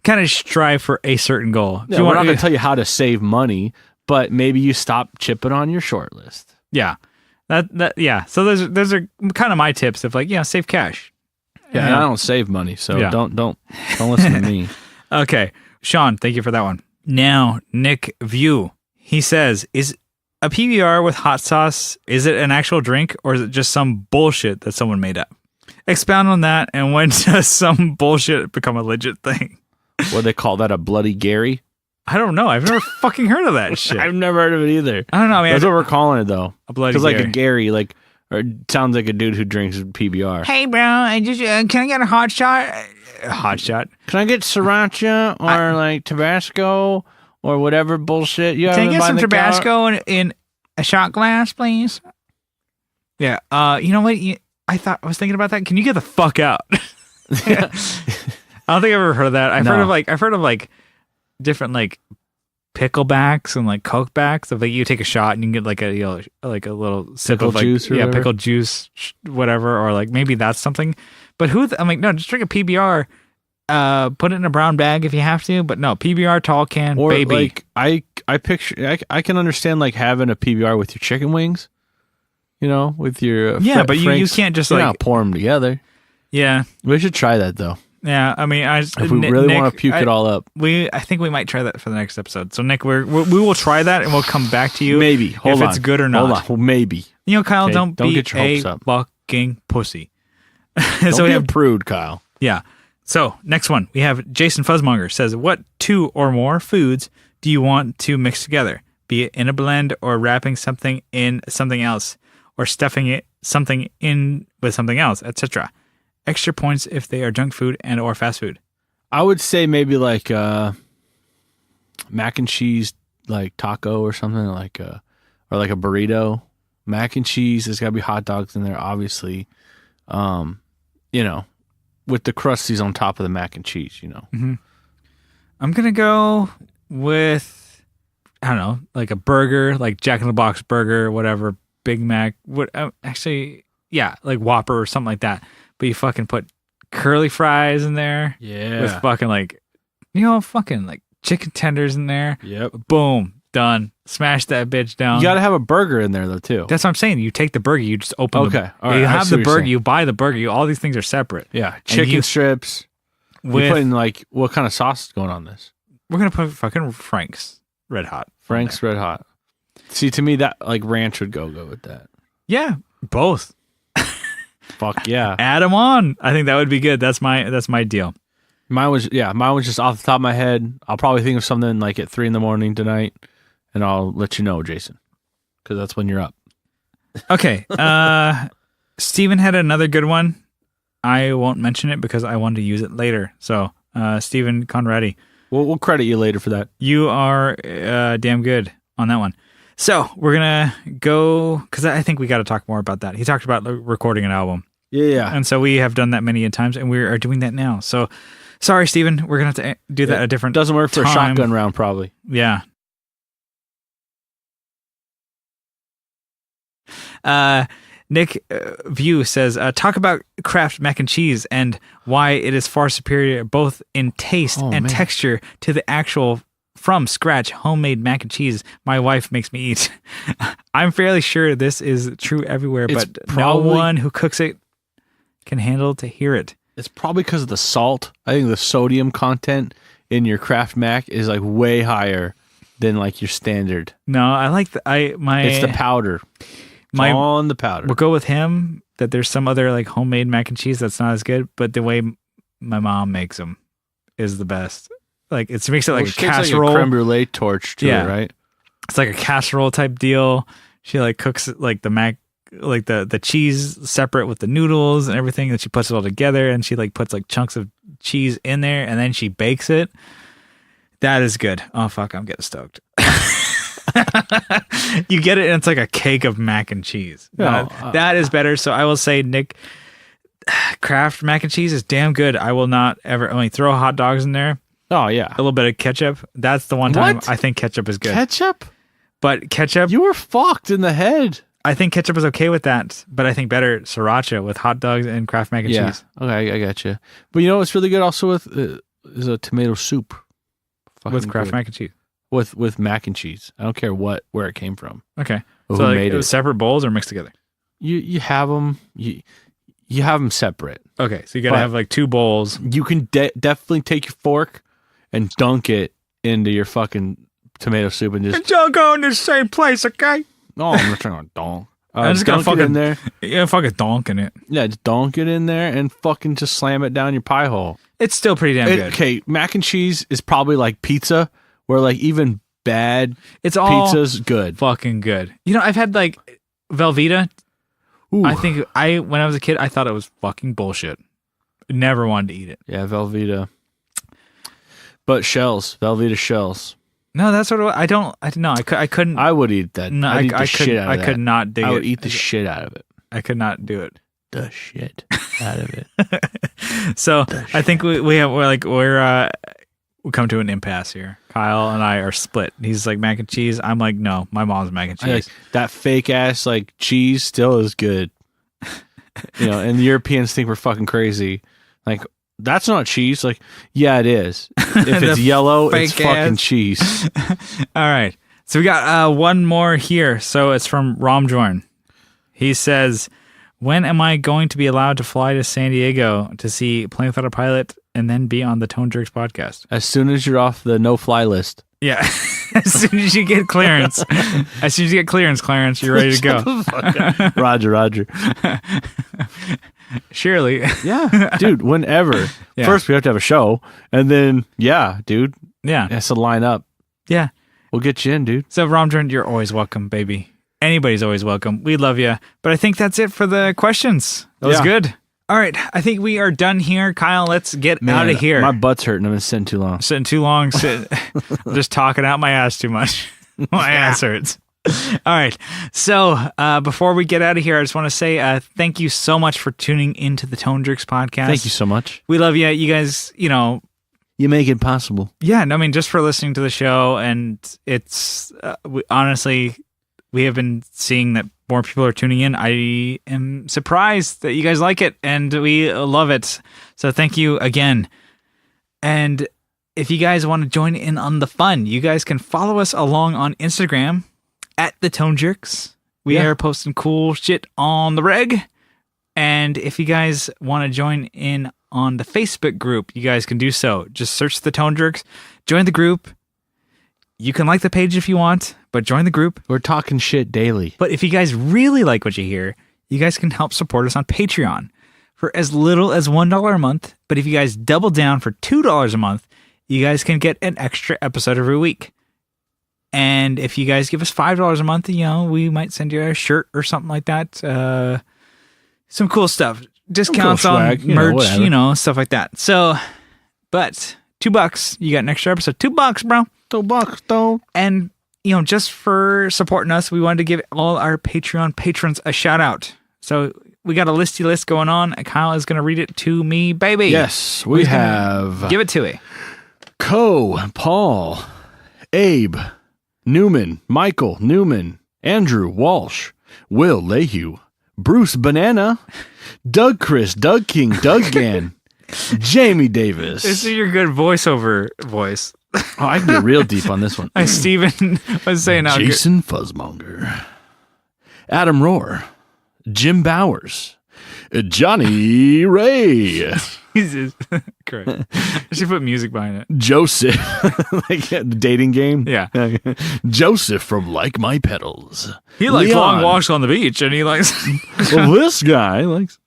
kind of strive for a certain goal. Yeah, we're not going to tell you how to save money, but maybe you stop chipping on your short list. Yeah. Yeah. So those are kind of my tips of save cash. Yeah, and I don't save money, so Yeah. don't listen to me. Okay. Sean, thank you for that one. Now, Nick View. He says, is a PBR with hot sauce, is it an actual drink or is it just some bullshit that someone made up? Expound on that, and when does some bullshit become a legit thing? What they call that, a Bloody Gary? I don't know. I've never fucking heard of that shit. I've never heard of it either. I don't know. I mean, That's what we're calling it, though. A Bloody Because Gary. a Gary, or it sounds like a dude who drinks PBR. Hey, bro, I just can I get a hot shot? Hot shot. Can I get sriracha or Tabasco or whatever bullshit you have? Can I get by some the Tabasco in a shot glass, please? Yeah. You know what? I was thinking about that. Can you get the fuck out? I don't think I've ever heard of that. I've heard of different picklebacks and cokebacks of you take a shot and you can get a little sip Pickle of juice or whatever? pickle juice, whatever, or maybe that's something. But I'm no, just drink a PBR. Put it in a brown bag if you have to, but no, PBR tall can, or baby. I picture I can understand having a PBR with your chicken wings, with your but you can't just not pour them together. Yeah, We should try that though. yeah. I mean, If we really want to puke it all up, I think we might try that for the next episode. So Nick, we will try that and we'll come back to you. maybe if it's good or not. Hold on, well, maybe. Kyle, Okay, don't be get your hopes a up. fucking pussy. Don't So be we a have prude, Kyle. yeah. So next one we have Jason Fuzzmonger says, what 2 or more foods do you want to mix together? Be it in a blend or wrapping something in something else or stuffing something in with something else, etc. Extra points if they are junk food and or fast food. I would say maybe mac and cheese, taco or something, or a burrito. Mac and cheese. There's got to be hot dogs in there, obviously. with the crusties on top of the mac and cheese, Mm-hmm. I'm going to go with, I don't know, like a burger, like Jack in the Box burger, whatever, Big Mac. Actually, yeah, like Whopper or something like that. But you fucking put curly fries in there. Yeah. With fucking fucking like chicken tenders in there. Yep. Boom. Done. Smash that bitch down. You got to have a burger in there, though, too. That's what I'm saying. You take the burger, you just open Okay. All right. You I have see the what you're burger, saying. you buy the burger, all these things are separate. Yeah. Chicken strips. With, you putting, like, what kind of sauce is going on this? We're going to put fucking Frank's Red Hot. Frank's Red Hot. See, to me, that, like, ranch would go with that. Yeah. Both. Fuck yeah. Add them on. I think that would be good. That's my deal. Mine was just off the top of my head. I'll probably think of something like at 3 a.m. tonight, and I'll let you know, Jason, because that's when you're up. Okay. Steven had another good one. I won't mention it because I want to use it later. So, Steven Conradi. We'll credit you later for that. You are damn good on that one. So, we're going to go, because I think we got to talk more about that. He talked about recording an album. Yeah. And so we have done that many times, and we are doing that now. So, sorry, Steven. We're going to have to do that a different Doesn't work for time. a shotgun round, probably. Yeah. Nick View says, talk about Kraft mac and cheese and why it is far superior both in taste and texture to the actual from scratch homemade mac and cheese my wife makes me eat. I'm fairly sure this is true everywhere, but no one who cooks it can handle to hear it. It's probably because of the salt. I think the sodium content in your Kraft mac is like way higher than like your standard. No, I like it's the powder. On the powder. We'll go with him that there's some other like homemade mac and cheese that's not as good, but the way my mom makes them is the best. Like it makes it like a casserole, like a creme brulee torch too, right? It's like a casserole type deal. She like cooks it like the mac, like the cheese separate with the noodles and everything. And she puts it all together, and she like puts like chunks of cheese in there, and then she bakes it. That is good. Oh fuck, I'm getting stoked. You get it, and it's like a cake of mac and cheese. That is better. So I will say, Nick, Kraft mac and cheese is damn good. I will not ever only throw hot dogs in there. Oh yeah, a little bit of ketchup. That's the one time I think ketchup is good. Ketchup, but ketchup. You were fucked in the head. I think ketchup is okay with that, but I think better siracha with hot dogs and Kraft mac and cheese. Okay, I got you. But you know what's really good also with is a tomato soup with Kraft mac and cheese. With mac and cheese. I don't care where it came from. Okay, so like it was separate bowls or mixed together. You have them. You have them separate. Okay, so you gotta have like two bowls. You can definitely take your fork and dunk it into your fucking tomato soup and just. It's all going to the same place, okay? No, I'm not trying to donk. I'm just gonna fucking in there. Yeah, fucking donk in it. Yeah, just donk it in there and fucking just slam it down your pie hole. It's still pretty damn good. Okay, mac and cheese is probably like pizza, where like even bad pizza's good. Fucking good. You know, I've had like Velveeta. Ooh. I think when I was a kid, I thought it was fucking bullshit. Never wanted to eat it. Yeah, Velveeta. But Velveeta shells. No, that's what I couldn't. I would eat that. No, I could not dig it. I would eat the shit out of it. I could not do it. The shit out of it. So I think we come to an impasse here. Kyle and I are split. He's like mac and cheese. I'm like, no, my mom's mac and cheese. That fake ass like cheese still is good. And the Europeans think we're fucking crazy. Like, that's not cheese. Like, yeah, it is. If it's yellow, it's fucking cheese. All right. So we got one more here. So it's from Romjorn. He says, when am I going to be allowed to fly to San Diego to see Playing Without a Pilot and then be on the Tone Jerks podcast? As soon as you're off the no-fly list. Yeah. As soon as you get clearance. As soon as you get clearance, Clarence, you're ready to go. Roger. Surely. Yeah, dude, whenever. Yeah. First, we have to have a show, and then, yeah, dude. Yeah. It has to line up. Yeah. We'll get you in, dude. So, Romjorn, you're always welcome, baby. Anybody's always welcome. We love you. But I think that's it for the questions. That was good. All right. I think we are done here. Kyle, let's get out of here. My butt's hurting. I've been sitting too long. Just talking out my ass too much. My ass hurts. All right. So before we get out of here, I just want to say thank you so much for tuning into the Tone Jerks podcast. Thank you so much. We love you. You guys, you make it possible. Yeah. No, I mean, just for listening to the show. And it's honestly, we have been seeing that more people are tuning in. I am surprised that you guys like it and we love it. So thank you again. And if you guys want to join in on the fun, you guys can follow us along on Instagram at the Tone Jerks. We are posting cool shit on the reg. And if you guys want to join in on the Facebook group, you guys can do so. Just search the Tone Jerks, join the group. You can like the page if you want, but join the group. We're talking shit daily. But if you guys really like what you hear, you guys can help support us on Patreon for as little as $1 a month. But if you guys double down for $2 a month, you guys can get an extra episode every week. And if you guys give us $5 a month, we might send you a shirt or something like that. Some cool stuff. Discounts cool on swag, merch, stuff like that. So, but $2, you got an extra episode. $2, bro. $2, though. And, just for supporting us, we wanted to give all our Patreon patrons a shout out. So we got a listy list going on. Kyle is going to read it to me, baby. Yes, we have. Give it to me. Paul, Abe, Newman, Michael, Newman, Andrew, Walsh, Will, Lehue, Bruce, Banana, Doug, Chris, Doug King, Doug Gann, Jamie Davis. This is your good voiceover voice. Oh, I can get real deep on this one. Steven was saying how Jason Fuzzmonger, Adam Rohr, Jim Bowers, Johnny Ray. Jesus. Correct. I should put music behind it. Joseph, like the dating game. Yeah. Joseph from Like My Pedals. He likes Leon. long walks on the beach, and he likes. Well, this guy likes.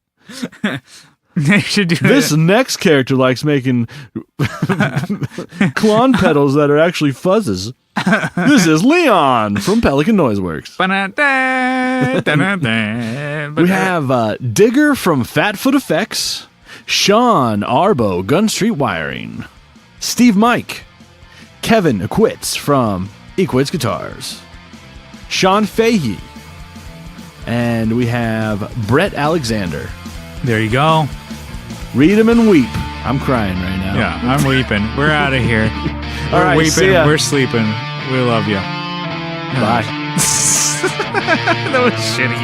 They should do This next character likes making clon pedals that are actually fuzzes. This is Leon from Pelican Noise Works. We have Digger from Fatfoot Effects, Sean Arbo, Gun Street Wiring, Steve Mike, Kevin Equits from Equits Guitars, Sean Fahey, and we have Brett Alexander. There you go. Read them and weep. I'm crying right now. Yeah, I'm weeping. We're out of here. All right, weeping. see ya. We're sleeping. We love you. Bye. That was shitty.